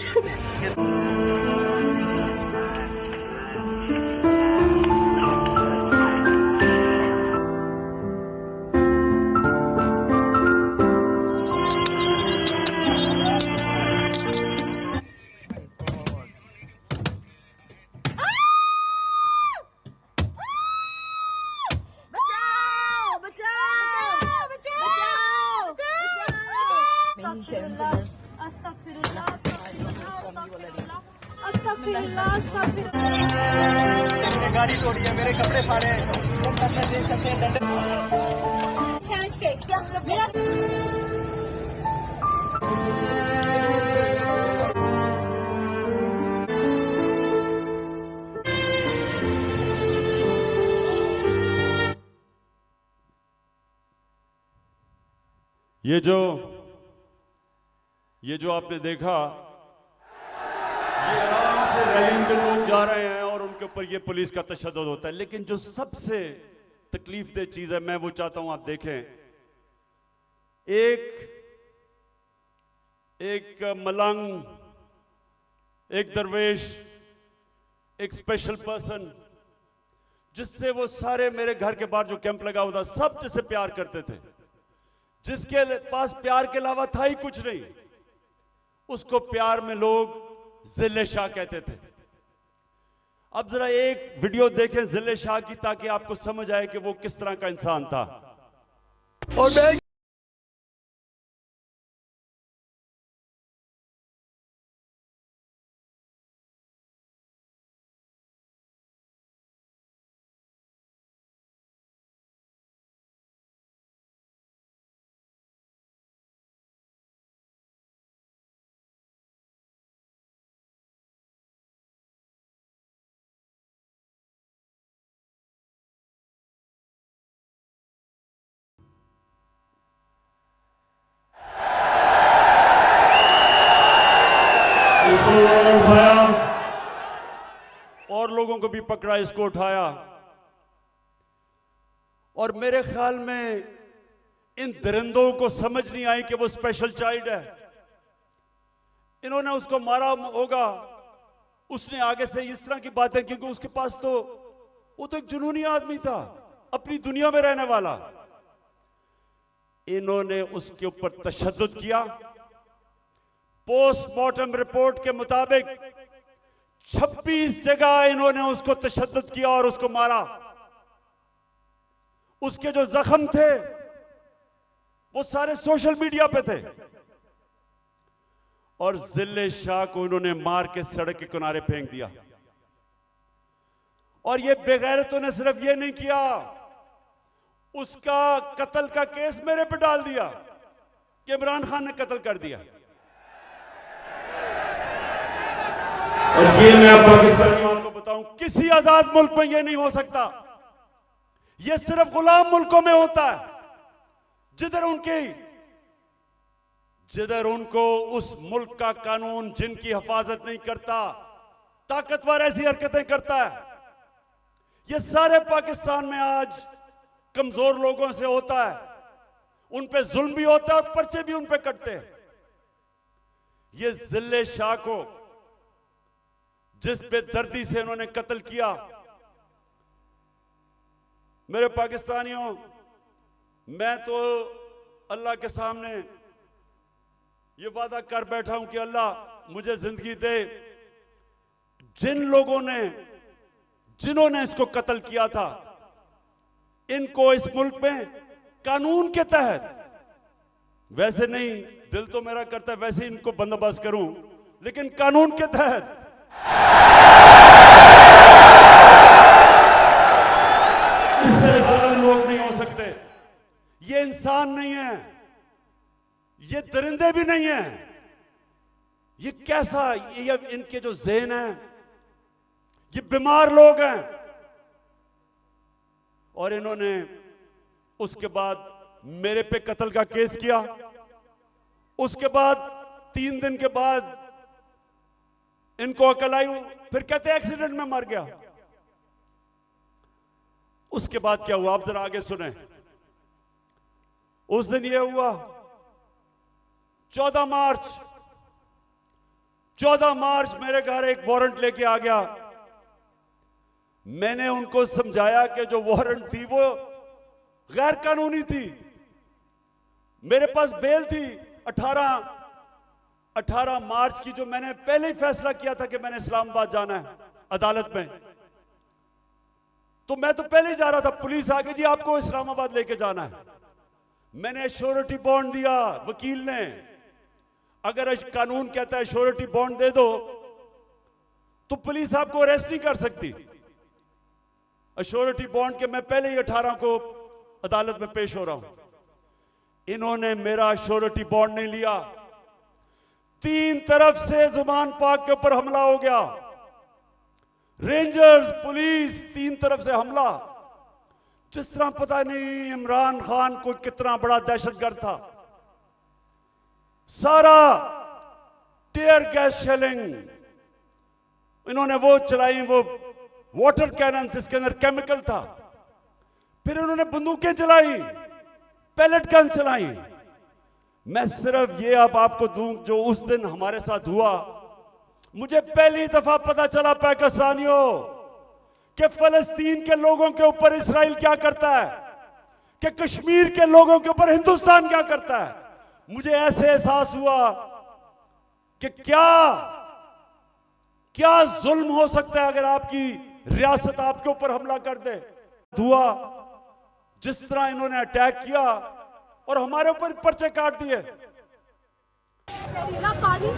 गाड़ी तोड़ी है, मेरे कपड़े फाड़े हैं, दे सकते हैं दंड। ये जो आपने देखा, ये आराम से रैली में लोग जा रहे हैं और उनके ऊपर ये पुलिस का तशद्दुद होता है। लेकिन जो सबसे तकलीफदेह चीज है, मैं वो चाहता हूं आप देखें। एक मलंग, एक दरवेश, एक स्पेशल पर्सन, जिससे वो सारे मेरे घर के बाहर जो कैंप लगा हुआ था, सब जिससे प्यार करते थे, जिसके पास प्यार के अलावा था ही कुछ नहीं, उसको प्यार में लोग जिले शाह कहते थे। अब जरा एक वीडियो देखें जिले शाह की, ताकि आपको समझ आए कि वो किस तरह का इंसान था। और मैं उठाया और लोगों को भी पकड़ा, इसको उठाया। और मेरे ख्याल में इन दरिंदों को समझ नहीं आई कि वो स्पेशल चाइल्ड है। इन्होंने उसको मारा होगा, उसने आगे से इस तरह की बातें, क्योंकि उसके पास तो वो तो एक जुनूनी आदमी था, अपनी दुनिया में रहने वाला। इन्होंने उसके ऊपर तशद्दुद किया। पोस्टमार्टम रिपोर्ट के मुताबिक 26 जगह इन्होंने उसको तशद्दुद किया और उसको मारा। उसके जो जख्म थे वो सारे सोशल मीडिया पे थे। और जिले शाह को इन्होंने मार के सड़क के किनारे फेंक दिया। और ये बेगैरतों ने सिर्फ ये नहीं किया, उसका कत्ल का केस मेरे पे डाल दिया कि इमरान खान ने कत्ल कर दिया। और ये मैं पाकिस्तानियों को बताऊं, किसी आजाद मुल्क में यह नहीं हो सकता। यह सिर्फ गुलाम मुल्कों में होता है, जिधर उनको उस मुल्क का कानून जिनकी हिफाजत नहीं करता, ताकतवर ऐसी हरकतें करता है। यह सारे पाकिस्तान में आज कमजोर लोगों से होता है, उन पे जुल्म भी होता है और पर्चे भी उन पे कटते हैं। यह जिले शाह को जिस बेदर्दी से उन्होंने कत्ल किया, मेरे पाकिस्तानियों, मैं तो अल्लाह के सामने ये वादा कर बैठा हूं कि अल्लाह मुझे जिंदगी दे, जिन्होंने इसको कत्ल किया था, इनको इस मुल्क में कानून के तहत, वैसे नहीं, दिल तो मेरा करता है वैसे इनको बंदोबस्त करूं, लेकिन कानून के तहत इससे ज्यादा लोग नहीं हो सकते। ये इंसान नहीं है, ये दरिंदे भी नहीं है। ये कैसा, ये इनके जो ज़हन है, ये बीमार लोग हैं। और इन्होंने उसके बाद मेरे पे कत्ल का केस किया। उसके बाद 3 दिन के बाद इनको अकल आई, फिर कहते एक्सीडेंट में मर गया। उसके बाद क्या हुआ, आप जरा आगे सुने। उस दिन यह हुआ 14 मार्च मेरे घर एक वारंट लेके आ गया। मैंने उनको समझाया कि जो वारंट थी वो गैर कानूनी थी। मेरे पास बेल थी 18 मार्च की, जो मैंने पहले ही फैसला किया था कि मैंने इस्लामाबाद जाना है अदालत में। तो मैं तो पहले ही जा रहा था। पुलिस आ गई, जी आपको इस्लामाबाद लेके जाना है। मैंने श्योरिटी बॉन्ड दिया वकील ने। अगर कानून कहता है श्योरिटी बॉन्ड दे दो तो पुलिस आपको अरेस्ट नहीं कर सकती। श्योरिटी बॉन्ड के मैं पहले ही 18 को अदालत में पेश हो रहा हूं। इन्होंने मेरा श्योरिटी बॉन्ड नहीं लिया। 3 तरफ से जुबान पाक के ऊपर हमला हो गया। रेंजर्स, पुलिस, 3 तरफ से हमला। जिस तरह पता नहीं इमरान खान कोई कितना बड़ा दहशतगर्द था। सारा टीयर गैस शेलिंग इन्होंने वो चलाई, वो वाटर कैनन जिसके अंदर केमिकल था। फिर इन्होंने बंदूकें चलाई, पैलेट गन चलाई। मैं सिर्फ ये अब आपको दूं जो उस दिन हमारे साथ हुआ। मुझे पहली दफा पता चला पाकिस्तानियों कि फलस्तीन के लोगों के ऊपर इस्राइल क्या करता है, कि कश्मीर के लोगों के ऊपर हिंदुस्तान क्या करता है। मुझे ऐसे एहसास हुआ कि क्या जुल्म हो सकता है अगर आपकी रियासत आपके ऊपर हमला कर दे। हुआ जिस तरह इन्होंने अटैक किया और हमारे ऊपर पर्चे काट दिए। पानी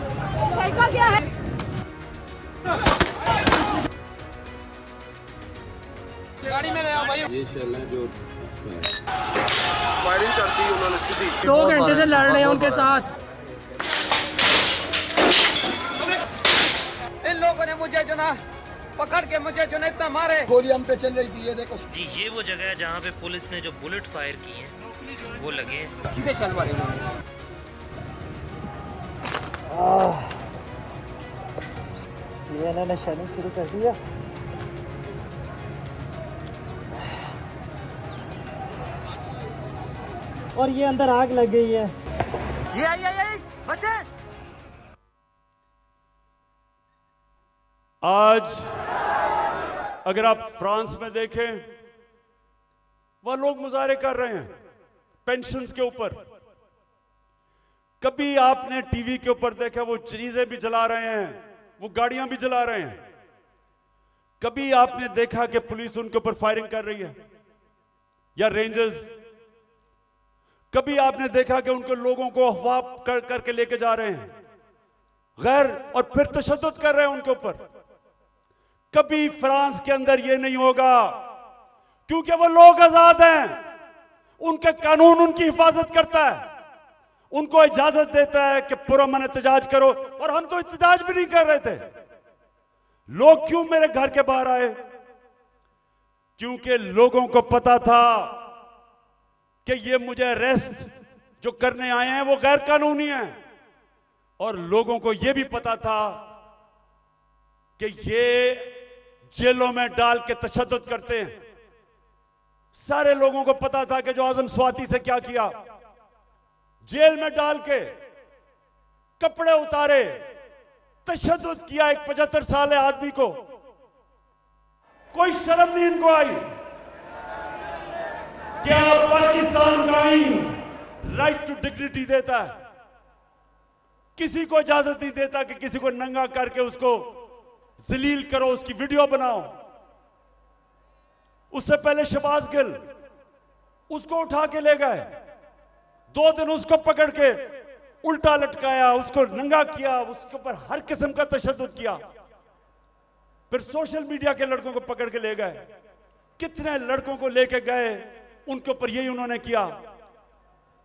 फेंका गया है। गाड़ी में गया भाई। ये शर्म है जो फायरिंग करती है उन्होंने सीधी। 2 घंटे से लड़ रहे हैं उनके साथ। इन लोगों ने मुझे जो ना पकड़ के मुझे जो ना इतना मारे। गोली हम पे चल रही थी, ये देखो जी। ये वो जगह है जहाँ पे पुलिस ने जो बुलेट फायर की हैं वो लगे हैं। सीधे चल मारे ये इन्होंने शनिंग शुरू कर दिया। और ये अंदर आग लग गई है। ये बच्चे। आज अगर आप फ्रांस में देखें, वह लोग मुजाहरे कर रहे हैं पेंशन्स के ऊपर। कभी आपने टीवी के ऊपर देखा वो चीजें भी जला रहे हैं, वो गाड़ियां भी जला रहे हैं। कभी आपने देखा कि पुलिस उनके ऊपर फायरिंग कर रही है या रेंजर्स? कभी आपने देखा कि उनके लोगों को अगवा करके लेके जा रहे हैं गैर, और फिर तशद्दुद कर रहे हैं उनके ऊपर? कभी फ्रांस के अंदर यह नहीं होगा, क्योंकि वो लोग आजाद हैं। उनका कानून उनकी हिफाजत करता है, उनको इजाजत देता है कि पुरअमन एहतजाज करो। और हम तो एहतजाज भी नहीं कर रहे थे। लोग क्यों मेरे घर के बाहर आए? क्योंकि लोगों को पता था कि ये मुझे अरेस्ट जो करने आए हैं वो गैर कानूनी है। और लोगों को यह भी पता था कि ये जेलों में डाल के तशद्दुद करते हैं। सारे लोगों को पता था कि जो आजम स्वाति से क्या किया, जेल में डाल के कपड़े उतारे, तशद्दुद किया एक 75 साल आदमी को। कोई शर्म नहीं इनको आई। क्या पाकिस्तान का आईन राइट टू डिग्निटी देता है? किसी को इजाजत नहीं देता कि किसी को नंगा करके उसको जलील करो, उसकी वीडियो बनाओ। उससे पहले शहबाज गिल, उसको उठा के ले गए, 2 दिन उसको पकड़ के उल्टा लटकाया, उसको नंगा किया, उसके ऊपर हर किस्म का तशद्दुद किया। फिर सोशल मीडिया के लड़कों को पकड़ के ले गए। कितने लड़कों को लेके गए, उनके ऊपर यही उन्होंने किया।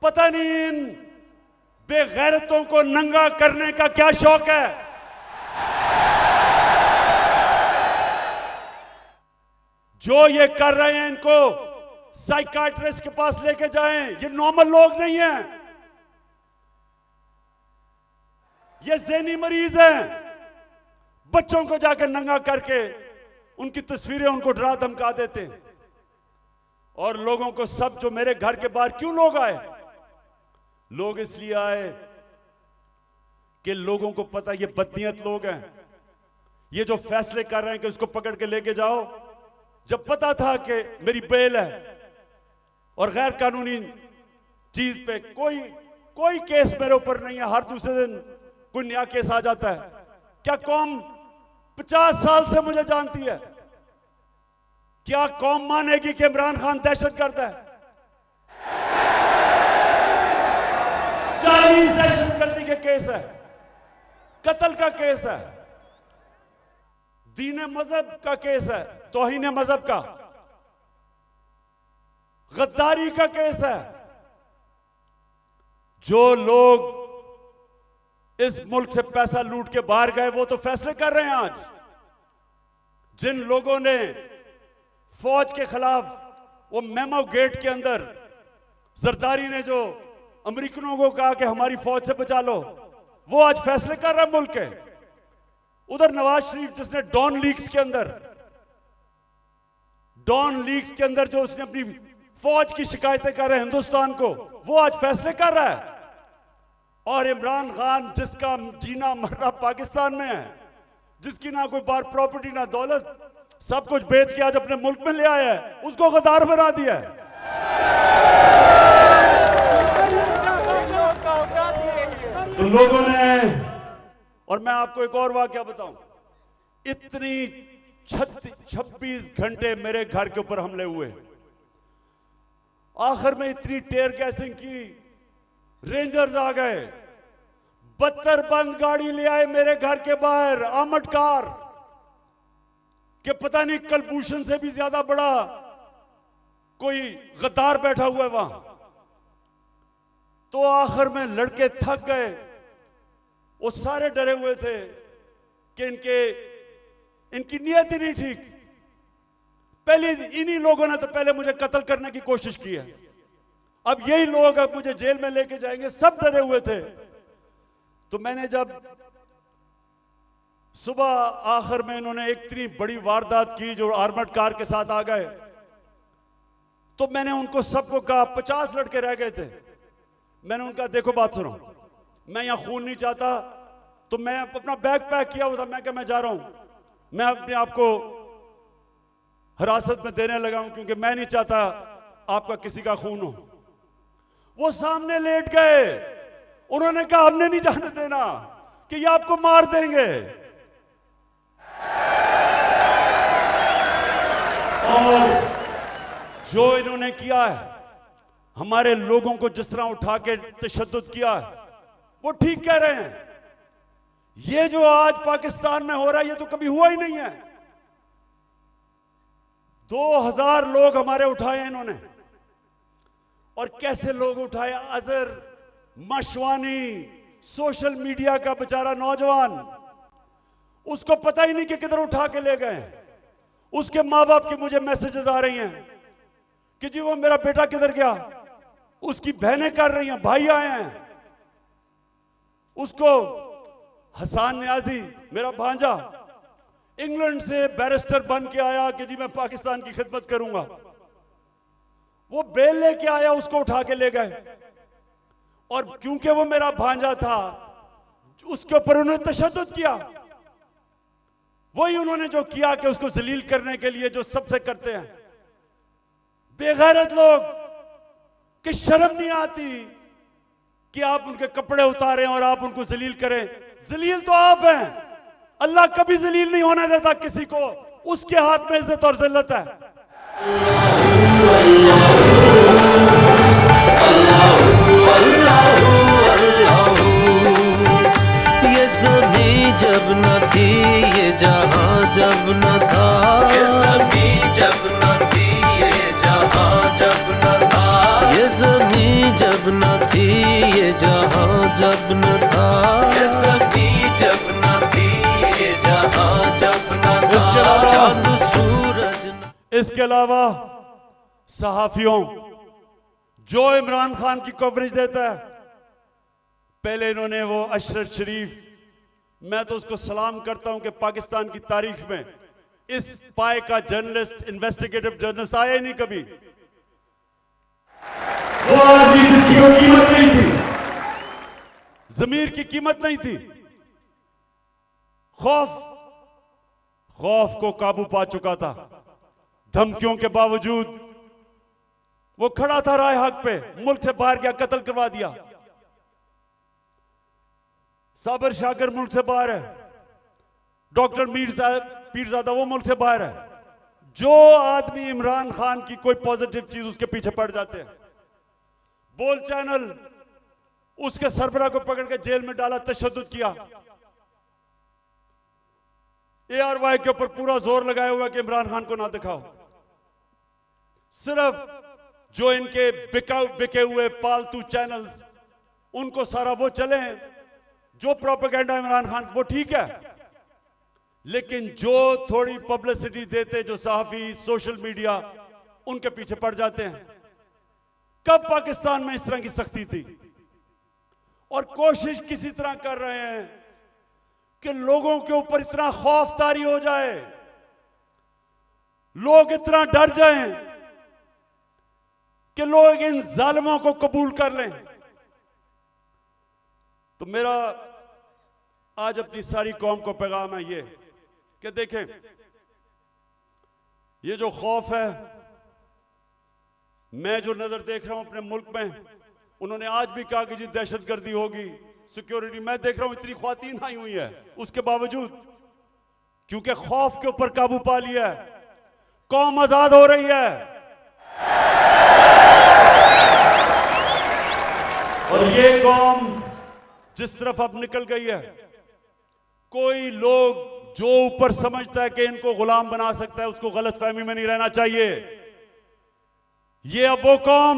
पता नहीं इन बेगैरतों को नंगा करने का क्या शौक है। जो ये कर रहे हैं इनको साइकाट्रिस्ट के पास लेके जाएं। ये नॉर्मल लोग नहीं हैं, ये ज़हनी मरीज हैं। बच्चों को जाकर नंगा करके उनकी तस्वीरें उनको डरा धमका देते हैं। और लोगों को सब जो मेरे घर के बाहर क्यों लोग आए? लोग इसलिए आए कि लोगों को पता ये बदनीयत लोग हैं। ये जो फैसले कर रहे हैं कि उसको पकड़ के लेके जाओ, जब पता था कि मेरी बेल है और गैर कानूनी चीज पे कोई केस मेरे ऊपर नहीं है, हर दूसरे दिन कोई नया केस आ जाता है। क्या कौम 50 साल से मुझे जानती है? क्या कौम मानेगी कि इमरान खान दहशतगर्द है? 40 दहशतगर्दी के केस है, कत्ल का केस है, दीन मजहब का केस है, तौहीन मजहब का, गद्दारी का केस है। जो लोग इस मुल्क से पैसा लूट के बाहर गए वो तो फैसले कर रहे हैं आज। जिन लोगों ने फौज के खिलाफ वो मेमो गेट के अंदर जरदारी ने जो अमेरिकनों को कहा कि हमारी फौज से बचा लो, वो आज फैसले कर रहा है मुल्क के। उधर नवाज शरीफ जिसने डॉन लीग्स के अंदर जो उसने अपनी फौज की शिकायतें कर रहे हैं हिंदुस्तान को, वो आज फैसले कर रहा है। और इमरान खान जिसका जीना मरना पाकिस्तान में है, जिसकी ना कोई बार प्रॉपर्टी ना दौलत, सब कुछ बेच के आज अपने मुल्क में ले आया है, उसको गद्दार बना दिया है। तो लोगों ने, और मैं आपको एक और वाकया बताऊं, इतनी 26 घंटे मेरे घर के ऊपर हमले हुए, आखिर में इतनी टेयर गैसिंग की, रेंजर्स आ गए, 72 बंद गाड़ी ले आए मेरे घर के बाहर, आर्मड कार, कि पता नहीं कलभूषण से भी ज्यादा बड़ा कोई गद्दार बैठा हुआ है वहां। तो आखिर में लड़के थक गए, वो सारे डरे हुए थे कि इनकी नीयत ही नहीं ठीक। पहले इन्हीं लोगों ने तो पहले मुझे कत्ल करने की कोशिश की है, अब यही लोग अब मुझे जेल में लेके जाएंगे, सब डरे हुए थे। तो मैंने जब सुबह आखिर में इन्होंने एक इतनी बड़ी वारदात की जो आर्मर्ड कार के साथ आ गए, तो मैंने उनको सबको कहा, 50 लड़के रह गए थे, मैंने उनका देखो बात सुनो, मैं यहां खून नहीं चाहता। तो मैं अपना बैग पैक किया हुआ था, मैं क्या मैं जा रहा हूं, मैं अपने आप को हिरासत में देने लगा हूं क्योंकि मैं नहीं चाहता आपका किसी का खून हो। वो सामने लेट गए, उन्होंने कहा हमने नहीं जाने देना कि ये आपको मार देंगे। और जो इन्होंने किया है, हमारे लोगों को जिस तरह उठा के तशद्दुद किया है, वो ठीक कह रहे हैं। ये जो आज पाकिस्तान में हो रहा है ये तो कभी हुआ ही नहीं है। 2000 लोग हमारे उठाए इन्होंने, और कैसे लोग उठाए, अजहर मशवानी, सोशल मीडिया का बेचारा नौजवान, उसको पता ही नहीं कि किधर उठा के ले गए। उसके मां बाप के मुझे मैसेजेस आ रही हैं कि जी वो मेरा बेटा किधर गया, उसकी बहनें कर रही हैं, भाई आए हैं। उसको हसान न्याजी, मेरा भांजा, इंग्लैंड से बैरिस्टर बन के आया कि जी मैं पाकिस्तान की खिदमत करूंगा, वो बेल लेके आया, उसको उठा के ले गए। और क्योंकि वो मेरा भांजा था, उसके ऊपर उन्होंने तशद्दुद किया। वही उन्होंने जो किया कि उसको जलील करने के लिए जो सबसे करते हैं बेगैरत लोग, कि शर्म नहीं आती कि आप उनके कपड़े उतारें और आप उनको जलील करें। जलील तो आप हैं, अल्लाह कभी जलील नहीं होने देता किसी को, उसके हाथ में इज्जत और जिल्लत है। ये ज़मीं जब न थी, ये जहां जब न था, ये ज़मीं जब न थी, ये जहां जब न था, ये ज़मीं जब न थी ये जहां जब न था, ये ज़मीं जब न थी ये जहां जब न था, चांद सूरज न। इसके अलावा सहाफियों जो इमरान खान की कवरेज देता है, पहले इन्होंने वो अशरफ शरीफ, मैं तो उसको सलाम करता हूं कि पाकिस्तान की तारीख में इस पाए का जर्नलिस्ट, इन्वेस्टिगेटिव जर्नलिस्ट आया ही नहीं कभी। वो आदमी जिसकी कोई कीमत नहीं थी, जमीर की कीमत नहीं थी, खौफ को काबू पा चुका था। धमकियों के बावजूद वो खड़ा था राय हक पे, मुल्क से बाहर गया, कत्ल करवा दिया। साबर शाकर मुल्क से बाहर है, डॉक्टर पीरजादा वो मुल्क से बाहर है। जो आदमी इमरान खान की कोई पॉजिटिव चीज उसके पीछे पड़ जाते हैं। बोल चैनल उसके सरबराह को पकड़ के जेल में डाला, तशद्दुद किया। ARY के ऊपर पूरा जोर लगाया हुआ कि इमरान खान को ना दिखाओ। सिर्फ जो इनके बिके हुए पालतू चैनल्स, उनको सारा वो चले, जो प्रोपेगेंडा इमरान खान, वो ठीक है, लेकिन जो थोड़ी पब्लिसिटी देते जो सहाफी, सोशल मीडिया, उनके पीछे पड़ जाते हैं। कब पाकिस्तान में इस तरह की सख्ती थी? और कोशिश किसी तरह कर रहे हैं कि लोगों के ऊपर इतना खौफ तारी हो जाए, लोग इतना डर जाएं कि लोग इन जालिमों को कबूल कर लें। तो मेरा आज अपनी सारी कौम को पैगाम है ये कि देखें, ये जो खौफ है, मैं जो नजर देख रहा हूं अपने मुल्क में, उन्होंने आज भी कहा कि जी दहशतगर्दी होगी, सिक्योरिटी, मैं देख रहा हूं इतनी ख्वातीन आई हुई है, उसके बावजूद क्योंकि खौफ के ऊपर काबू पा लिया है, कौम आजाद हो रही है। और ये कौम जिस तरफ अब निकल गई है, कोई लोग जो ऊपर समझता है कि इनको गुलाम बना सकता है, उसको गलतफहमी में नहीं रहना चाहिए। ये अब वो कौम,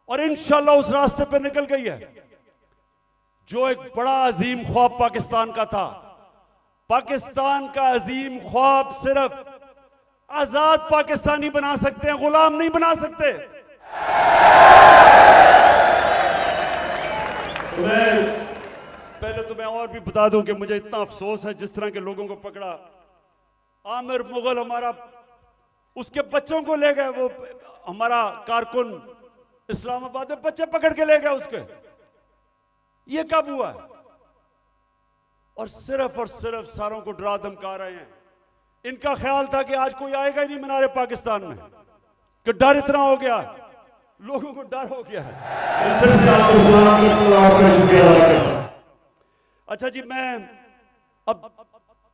और इंशाल्लाह उस रास्ते पर निकल गई है जो एक बड़ा अजीम ख्वाब पाकिस्तान का था। पाकिस्तान का अजीम ख्वाब सिर्फ आजाद पाकिस्तानी बना सकते हैं, गुलाम नहीं बना सकते। पहले तो मैं और भी बता दूं कि मुझे इतना अफसोस है जिस तरह के लोगों को पकड़ा। आमिर मुगल हमारा, उसके बच्चों को ले गए, वो हमारा कारकुन इस्लामाबाद में बच्चे पकड़ के ले गए उसके। ये कब हुआ? और सिर्फ सारों को डरा धमका रहे हैं। इनका ख्याल था कि आज कोई आएगा ही नहीं मीनारे पाकिस्तान में, कि डर इतना हो गया, लोगों को डर हो गया है। अच्छा जी, मैं अब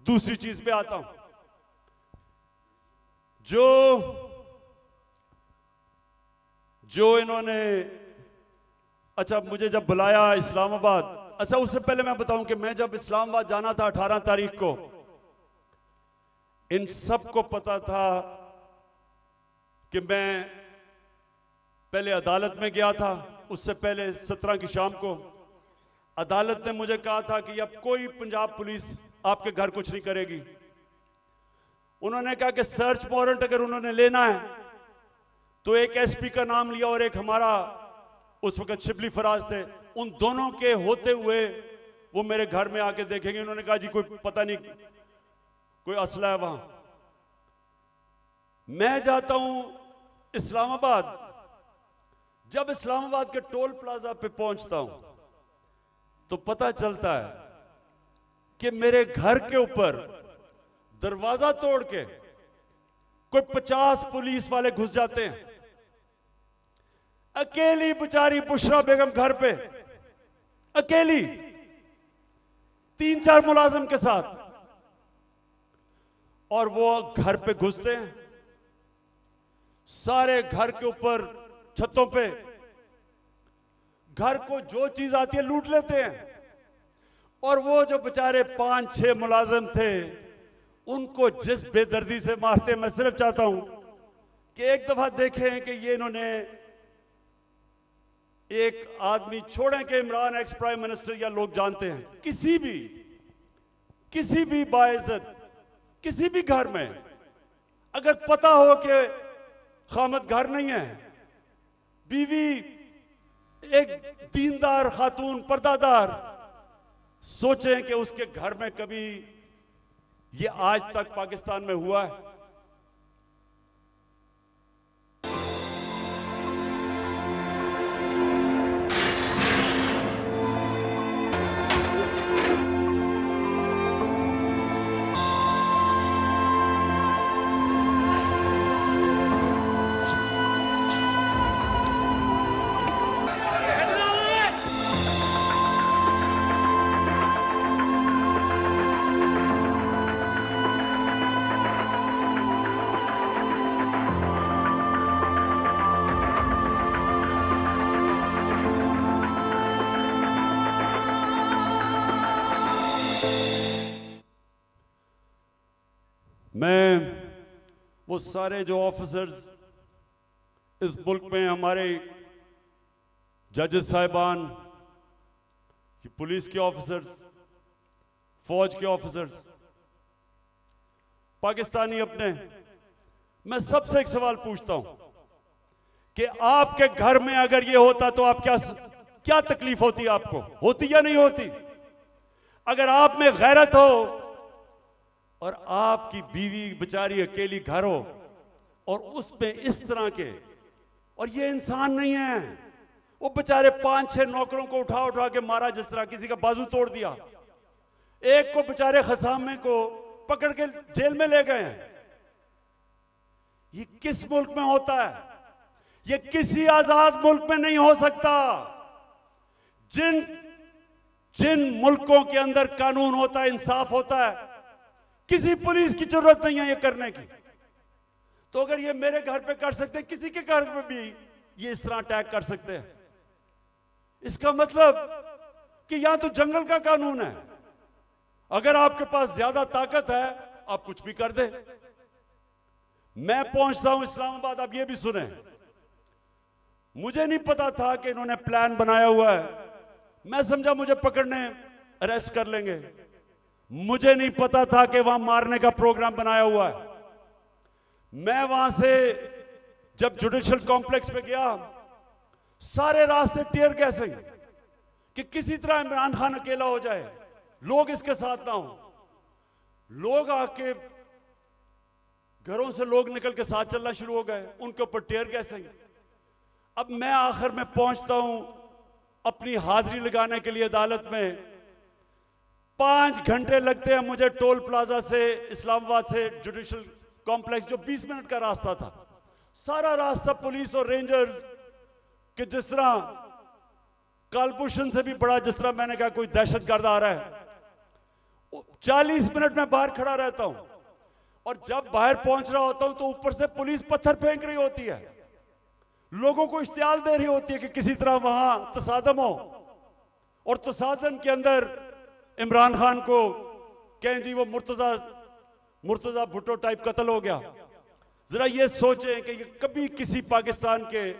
दूसरी चीज पे आता हूं। जो इन्होंने, अच्छा मुझे जब बुलाया इस्लामाबाद, अच्छा उससे पहले मैं बताऊं कि मैं जब इस्लामाबाद जाना था 18 तारीख को, इन सबको पता था कि मैं पहले अदालत में गया था। उससे पहले 17 की शाम को अदालत ने मुझे कहा था कि अब कोई पंजाब पुलिस आपके घर कुछ नहीं करेगी। उन्होंने कहा कि सर्च वारंट अगर उन्होंने लेना है तो एक एसपी का नाम लिया और एक हमारा उस वक्त शिबली फराज थे, उन दोनों के होते हुए वो मेरे घर में आके देखेंगे। उन्होंने कहा जी कोई पता नहीं, कोई असला है वहां। मैं जाता हूं इस्लामाबाद, जब इस्लामाबाद के टोल प्लाजा पे पहुंचता हूं तो पता चलता है कि मेरे घर के ऊपर दरवाजा तोड़ के कोई 50 पुलिस वाले घुस जाते हैं। अकेली बेचारी बुशरा बेगम घर पे, अकेली 3-4 मुलाजिम के साथ, और वो घर पे घुसते हैं, सारे घर के ऊपर छतों पे घर को जो चीज आती है लूट लेते हैं। और वो जो बेचारे 5-6 मुलाजिम थे उनको जिस बेदर्दी से मारते, मैं सिर्फ चाहता हूं कि एक दफा देखें कि ये इन्होंने एक आदमी छोड़ें कि इमरान एक्स प्राइम मिनिस्टर या लोग जानते हैं, किसी भी बाइज्जत किसी भी घर में अगर पता हो कि खामद घर नहीं है, बीवी एक दीनदार खातून पर्दादार, सोचें कि उसके घर में कभी ये आज तक पाकिस्तान में हुआ है? मैं वो सारे जो ऑफिसर्स इस मुल्क में, हमारे जजेस साहिबान, पुलिस के ऑफिसर्स, फौज के ऑफिसर्स, पाकिस्तानी अपने, मैं सबसे एक सवाल पूछता हूं कि आपके घर में अगर ये होता तो आप क्या तकलीफ होती? आपको होती या नहीं होती? अगर आप में गैरत हो और आपकी बीवी बेचारी अकेली घर हो और उसमें इस तरह के, और ये इंसान नहीं है, वो बेचारे 5-6 नौकरों को उठा उठा के मारा, जिस तरह किसी का बाजू तोड़ दिया, एक को बेचारे खसामे को पकड़ के जेल में ले गए हैं। ये किस मुल्क में होता है? ये किसी आजाद मुल्क में नहीं हो सकता। जिन मुल्कों के अंदर कानून होता है, इंसाफ होता है, किसी पुलिस की जरूरत नहीं है ये करने की। तो अगर ये मेरे घर पे कर सकते हैं, किसी के घर पे भी ये इस तरह अटैक कर सकते हैं। इसका मतलब कि यहां तो जंगल का कानून है, अगर आपके पास ज्यादा ताकत है आप कुछ भी कर दें। मैं पहुंचता हूं इस्लामाबाद, आप ये भी सुने, मुझे नहीं पता था कि इन्होंने प्लान बनाया हुआ है। मैं समझा मुझे पकड़ने अरेस्ट कर लेंगे, मुझे नहीं पता था कि वहां मारने का प्रोग्राम बनाया हुआ है। मैं वहां से जब जुडिशियल कॉम्प्लेक्स पे गया, सारे रास्ते टीयर गैसिंग कि किसी तरह इमरान खान अकेला हो जाए, लोग इसके साथ ना हो। लोग आके घरों से लोग निकल के साथ चलना शुरू हो गए, उनके ऊपर टीयर गैसिंग। अब मैं आखिर में पहुंचता हूं अपनी हाजिरी लगाने के लिए अदालत में। 5 घंटे लगते हैं मुझे टोल प्लाजा से इस्लामाबाद से जुडिशियल कॉम्प्लेक्स, जो 20 मिनट का रास्ता था। सारा रास्ता पुलिस और रेंजर्स के, जिस तरह कालभूषण से भी बड़ा, जिस तरह मैंने कहा कोई दहशतगर्द आ रहा है। 40 मिनट में बाहर खड़ा रहता हूं और जब बाहर पहुंच रहा होता हूं तो ऊपर से पुलिस पत्थर फेंक रही होती है, लोगों को इश्तियाल दे रही होती है कि किसी तरह वहां तसादम हो, और तसादम के अंदर इमरान खान को कहें जी वो मुर्तजा भुट्टो टाइप कत्ल हो गया। जरा ये सोचें कि ये कभी किसी पाकिस्तान के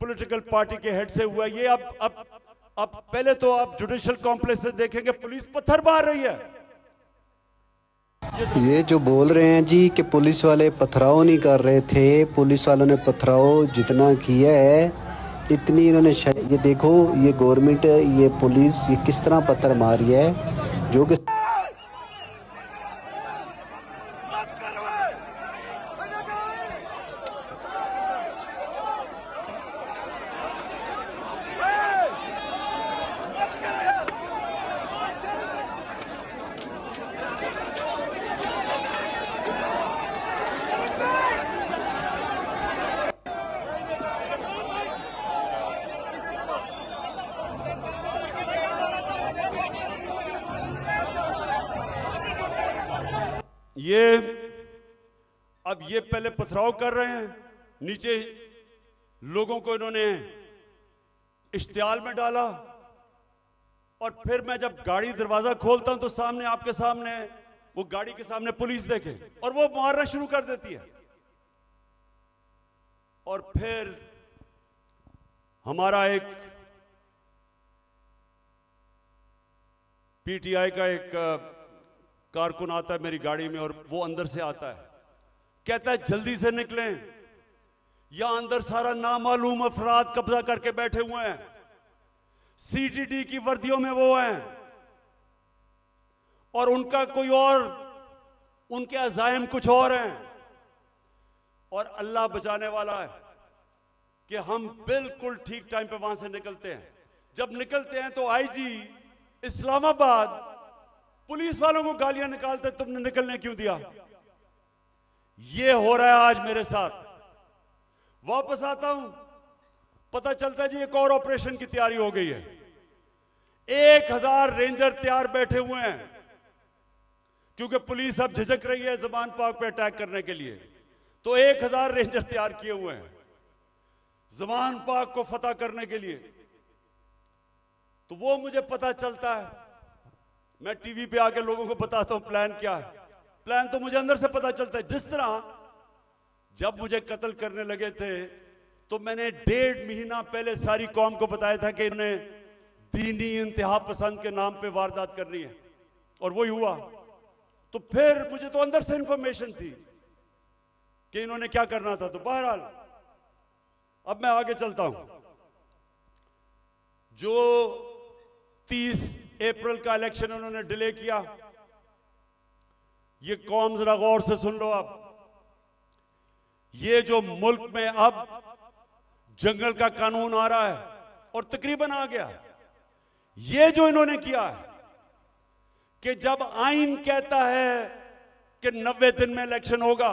पॉलिटिकल पार्टी के हेड से हुआ। ये अब पहले तो आप जुडिशियल कॉम्प्लेक्स से देखेंगे पुलिस पत्थर मार रही है। ये जो बोल रहे हैं जी कि पुलिस वाले पथराव नहीं कर रहे थे, पुलिस वालों ने पथराव जितना किया है इतनी इन्होंने, ये देखो ये गवर्नमेंट, ये पुलिस, ये किस तरह पत्थर मारी है, जो कि अब ये पहले पथराव कर रहे हैं, नीचे लोगों को इन्होंने इश्तियाल में डाला, और फिर मैं जब गाड़ी दरवाजा खोलता हूं तो सामने, आपके सामने, वो गाड़ी के सामने पुलिस देखे और वो मारना शुरू कर देती है। और फिर हमारा एक पीटीआई का एक कारकुन आता है मेरी गाड़ी में और वो अंदर से आता है, कहता है जल्दी से निकलें, यहां अंदर सारा नामालूम अफराद कब्जा करके बैठे हुए हैं, सीटीडी की वर्दियों में वो हैं और उनका कोई और, उनके अज़ाइम कुछ और हैं और अल्लाह बचाने वाला है कि हम बिल्कुल ठीक टाइम पे वहां से निकलते हैं। जब निकलते हैं तो आईजी इस्लामाबाद पुलिस वालों को गालियां निकालते, तुमने निकलने क्यों दिया। यह हो रहा है आज मेरे साथ। वापस आता हूं, पता चलता है जी एक और ऑपरेशन की तैयारी हो गई है। 1000 रेंजर तैयार बैठे हुए हैं क्योंकि पुलिस अब झिझक रही है ज़मान पाक पे अटैक करने के लिए, तो 1000 रेंजर तैयार किए हुए हैं ज़मान पाक को फतह करने के लिए। तो वो मुझे पता चलता है, मैं टीवी पे आके लोगों को बताता हूं प्लान क्या है। प्लान तो मुझे अंदर से पता चलता है। जिस तरह जब मुझे कत्ल करने लगे थे तो मैंने 1.5 महीना पहले सारी कौम को बताया था कि इन्हें दीनी इंतहा पसंद के नाम पे वारदात करनी है और वही हुआ। तो फिर मुझे तो अंदर से इंफॉर्मेशन थी कि इन्होंने क्या करना था। तो बहरहाल अब मैं आगे चलता हूं। जो 30 अप्रैल का इलेक्शन उन्होंने डिले किया, ये कौम जरा गौर से सुन लो। अब ये जो मुल्क में अब जंगल का कानून आ रहा है और तकरीबन आ गया, ये जो इन्होंने किया है कि जब आइन कहता है कि 90 दिन में इलेक्शन होगा,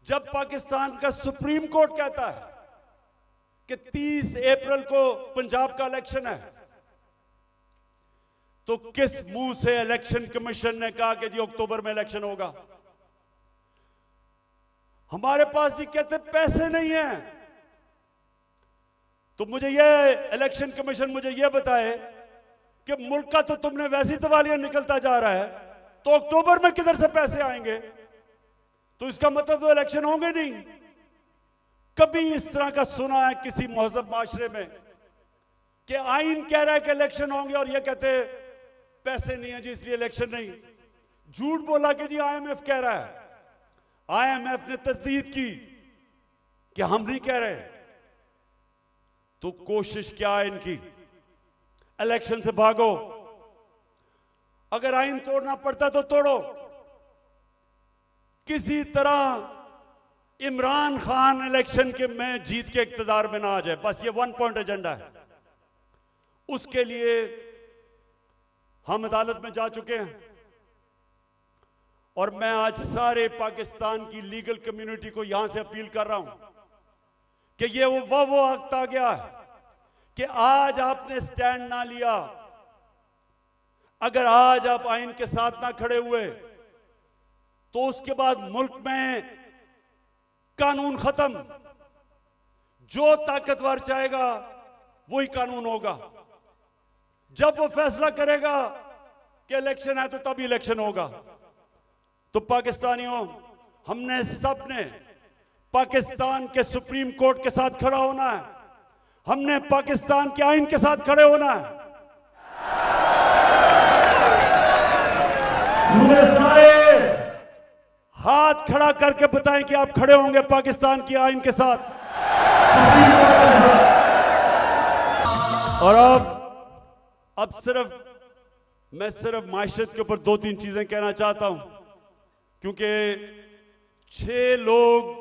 जब पाकिस्तान का सुप्रीम कोर्ट कहता है कि 30 अप्रैल को पंजाब का इलेक्शन है, तो किस मुंह से इलेक्शन कमीशन ने कहा कि जी अक्टूबर में इलेक्शन होगा। हमारे पास जी कहते पैसे नहीं है। तो मुझे यह इलेक्शन कमीशन मुझे यह बताए कि मुल्क का तो तुमने वैसी तवालियां निकलता जा रहा है, तो अक्टूबर में किधर से पैसे आएंगे। तो इसका मतलब तो इलेक्शन होंगे नहीं। कभी इस तरह का सुना है किसी महजब माशरे में कि आइन कह रहा है कि इलेक्शन होंगे और यह कहते पैसे नहीं है जी इसलिए इलेक्शन नहीं। झूठ बोला कि जी आईएमएफ कह रहा है। आईएमएफ ने तस्दीक की कि हम नहीं कह रहे। तो कोशिश क्या है इनकी, इलेक्शन से भागो। अगर आइन तोड़ना पड़ता तो तोड़ो, किसी तरह इमरान खान इलेक्शन के में जीत के इक्तदार में ना आ जाए, बस ये 1 पॉइंट एजेंडा है। उसके लिए हम अदालत में जा चुके हैं और मैं आज सारे पाकिस्तान की लीगल कम्युनिटी को यहां से अपील कर रहा हूं कि ये वो वक्त आ गया है कि आज आपने स्टैंड ना लिया, अगर आज आप आइन के साथ ना खड़े हुए तो उसके बाद मुल्क में कानून खत्म। जो ताकतवर चाहेगा वही कानून होगा। जब वो फैसला करेगा कि इलेक्शन है तो तभी इलेक्शन होगा। तो पाकिस्तानियों, हमने सबने पाकिस्तान के सुप्रीम कोर्ट के साथ खड़ा होना है। हमने पाकिस्तान के आइन के साथ खड़े होना है। मुझे सारे हाथ खड़ा करके बताएं कि आप खड़े होंगे पाकिस्तान की आइन के साथ। और अब मैं सिर्फ माशरत के ऊपर 2-3 चीजें कहना चाहता हूं, क्योंकि 6 लोग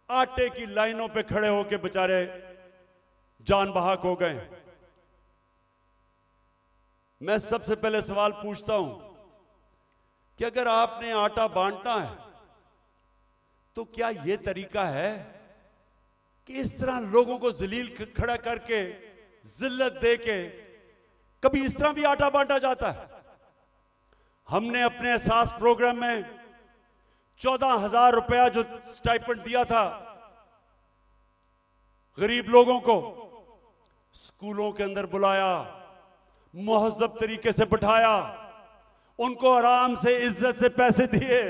आटे की लाइनों पे खड़े होकर बेचारे जान बहाक हो गए। मैं सबसे पहले सवाल पूछता हूं कि अगर आपने आटा बांटना है तो क्या यह तरीका है कि इस तरह लोगों को जलील खड़ा करके जिल्लत देके कभी इस तरह भी आटा बांटा जाता है। हमने अपने एहसास प्रोग्राम में 14,000 रुपया जो स्टाइपेंड दिया था गरीब लोगों को, स्कूलों के अंदर बुलाया, मुहज़्ज़ब तरीके से बिठाया, उनको आराम से इज्जत से पैसे दिए,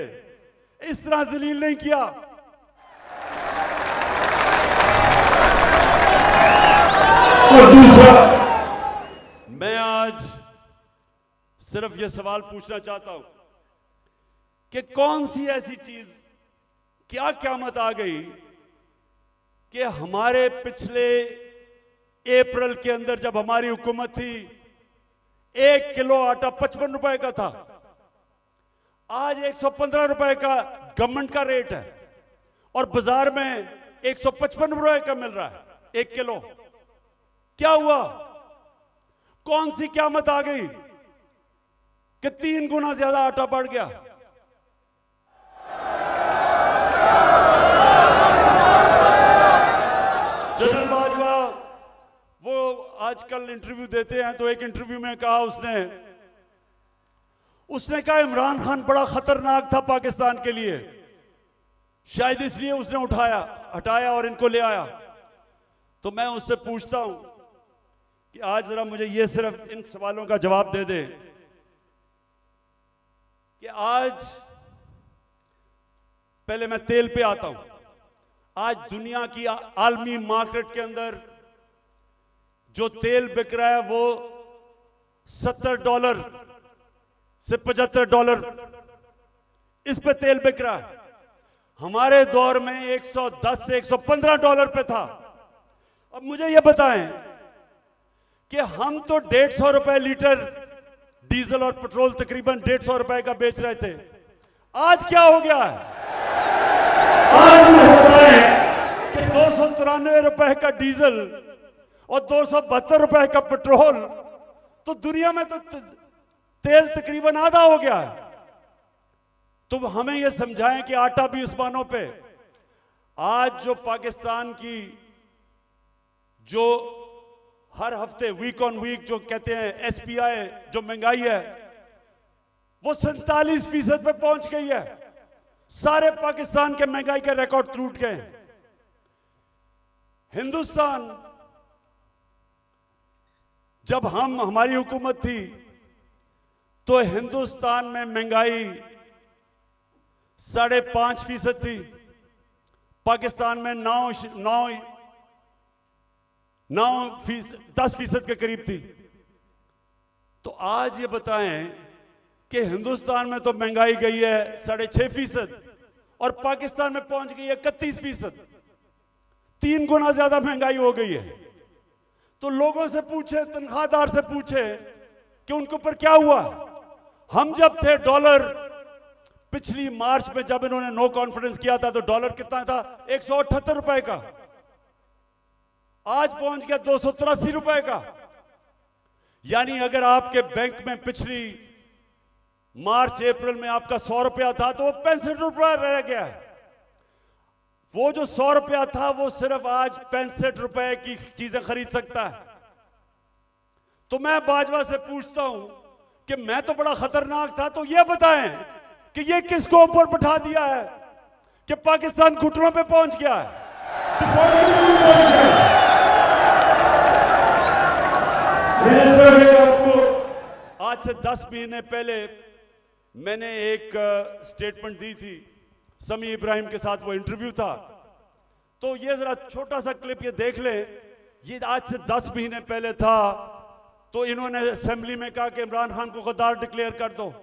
इस तरह जलील नहीं किया। और दूसरा, मैं आज सिर्फ यह सवाल पूछना चाहता हूं कि कौन सी ऐसी चीज, क्या क़यामत आ गई कि हमारे पिछले अप्रैल के अंदर जब हमारी हुकूमत थी 1 किलो आटा 55 रुपए का था, आज 115 रुपए का गवर्नमेंट का रेट है और बाजार में 155 रुपए का मिल रहा है 1 किलो। क्या हुआ? कौन सी क़यामत आ गई कि 3 गुना ज्यादा आटा बढ़ गया? जनरल बाजवा वो आजकल इंटरव्यू देते हैं, तो एक इंटरव्यू में कहा उसने कहा इमरान खान बड़ा खतरनाक था पाकिस्तान के लिए, शायद इसलिए उसने हटाया और इनको ले आया। तो मैं उससे पूछता हूं कि आज जरा मुझे ये सिर्फ इन सवालों का जवाब दे दे कि आज, पहले मैं तेल पे आता हूं, आज दुनिया की आलमी मार्केट के अंदर जो तेल बिक रहा है वो $70 से $75 इस पे तेल बिक रहा है। हमारे दौर में $110 से $115 पे था। अब मुझे यह बताएं कि हम तो 150 रुपए लीटर डीजल और पेट्रोल तकरीबन 150 रुपए का बेच रहे थे, आज क्या हो गया है? आज होता है कि 293 रुपए का डीजल और 272 रुपए का पेट्रोल, तो दुनिया में तो तेल तकरीबन आधा हो गया है। तो हमें यह समझाएं कि आटा भी उस्मानों पे। आज जो पाकिस्तान की जो हर हफ्ते वीक ऑन वीक जो कहते हैं एसपीआई जो महंगाई है वो 47% पे पहुंच गई है। सारे पाकिस्तान के महंगाई के रिकॉर्ड टूट गए। हिंदुस्तान, जब हमारी हुकूमत थी तो हिंदुस्तान में महंगाई 5.5% थी, पाकिस्तान में 10% के करीब थी। तो आज ये बताएं कि हिंदुस्तान में तो महंगाई गई है 6.5% और पाकिस्तान में पहुंच गई है 31%। 3 गुना ज्यादा महंगाई हो गई है। तो लोगों से पूछे, तनख्वाहदार से पूछे कि उनके ऊपर क्या हुआ। हम जब थे डॉलर, पिछली मार्च में जब इन्होंने नो कॉन्फिडेंस किया था तो डॉलर कितना था? 178 रुपए का, आज पहुंच गया 283 रुपए का। यानी अगर आपके बैंक में पिछली मार्च अप्रैल में आपका 100 रुपया था तो वो 65 रुपया रह गया है। वो जो 100 रुपया था वो सिर्फ आज 65 रुपए की चीजें खरीद सकता है। तो मैं बाजवा से पूछता हूं कि मैं तो बड़ा खतरनाक था, तो ये बताएं कि ये किसको ऊपर बैठा दिया है कि पाकिस्तान घुटनों पे पहुंच गया है। आपको आज से 10 महीने पहले मैंने एक स्टेटमेंट दी थी, समी इब्राहिम के साथ वो इंटरव्यू था। तो ये जरा छोटा सा क्लिप ये देख ले। ये आज से 10 महीने पहले था। तो इन्होंने असेंबली में कहा कि इमरान खान को गद्दार डिक्लेयर कर दो।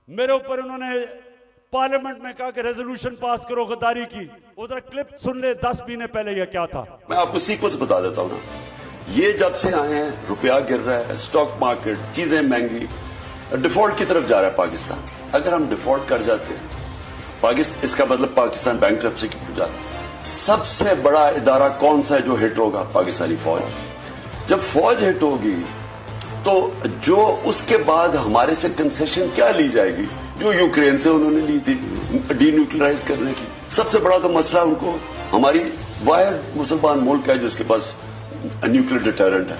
मेरे ऊपर इन्होंने पार्लियामेंट में कहा कि रेजोल्यूशन पास करो गद्दारी की। उधर क्लिप सुन ले 10 महीने पहले यह क्या था। मैं आपको सीक्वेंस बता देता हूं ना। ये जब से आए हैं रुपया गिर रहा है, स्टॉक मार्केट, चीजें महंगी, डिफॉल्ट की तरफ जा रहा है पाकिस्तान। अगर हम डिफॉल्ट कर जाते हैं इसका मतलब पाकिस्तान बैंकरप्सी की तरफ जाता है। सबसे बड़ा इदारा कौन सा है जो हिट होगा? पाकिस्तानी फौज। जब फौज हिट होगी तो जो उसके बाद हमारे से कंसेशन क्या ली जाएगी? जो यूक्रेन से उन्होंने ली थी डीन्यूक्लियराइज करने की। सबसे बड़ा तो मसला उनको, हमारी वाहिद मुसलमान मुल्क है जिसके पास न्यूक्लियर डिटरेंट है।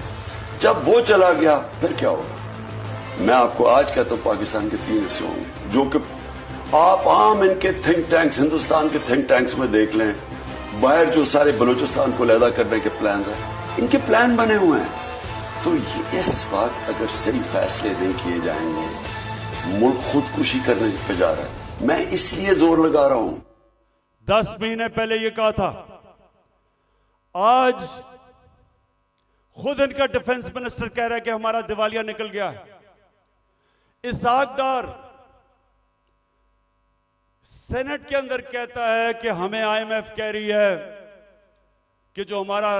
जब वो चला गया फिर क्या होगा? मैं आपको आज कहता हूं पाकिस्तान के 3 हिस्से होंगे, जो कि आप आम इनके थिंक टैंक्स, हिंदुस्तान के थिंक टैंक्स में देख लें। बाहर जो सारे बलूचिस्तान को अलहदा करने के प्लान हैं, इनके प्लान बने हुए हैं। तो इस वक्त अगर सही फैसले नहीं किए जाएंगे, मुल्क खुदकुशी करने पे जा रहा है। मैं इसलिए जोर लगा रहा हूं। 10 महीने पहले यह कहा था, आज खुद इनका डिफेंस मिनिस्टर कह रहा है कि हमारा दिवालिया निकल गया है। इसहाक डार सेनेट के अंदर कहता है कि हमें आईएमएफ कह रही है कि जो हमारा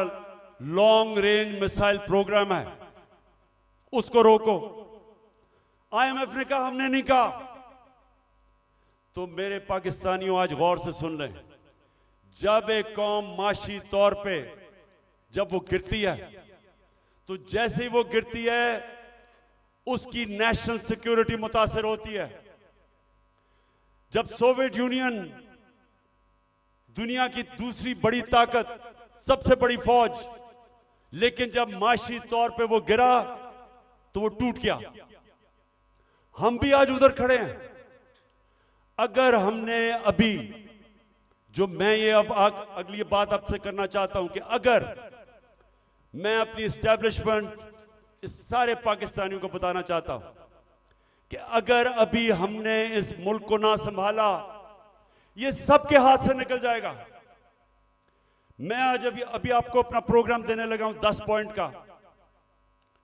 लॉन्ग रेंज मिसाइल प्रोग्राम है उसको रोको। आईएमएफ ने कहा हमने नहीं कहा। तो मेरे पाकिस्तानियों आज गौर से सुन लें, जब एक कौम माशी तौर पे जब वो गिरती है तो जैसे ही वो गिरती है उसकी नेशनल सिक्योरिटी मुतासिर होती है। जब सोवियत यूनियन दुनिया की दूसरी बड़ी ताकत, सबसे बड़ी फौज, लेकिन जब माशी तौर पे वो गिरा तो वो टूट गया। हम भी आज उधर खड़े हैं। अगर हमने अभी जो मैं ये अब अगली बात आपसे करना चाहता हूं कि अगर मैं अपनी एस्टैब्लिशमेंट इस सारे पाकिस्तानियों को बताना चाहता हूं कि अगर अभी हमने इस मुल्क को ना संभाला ये सबके हाथ से निकल जाएगा। मैं आज अभी आपको अपना प्रोग्राम देने लगा हूं 10 पॉइंट का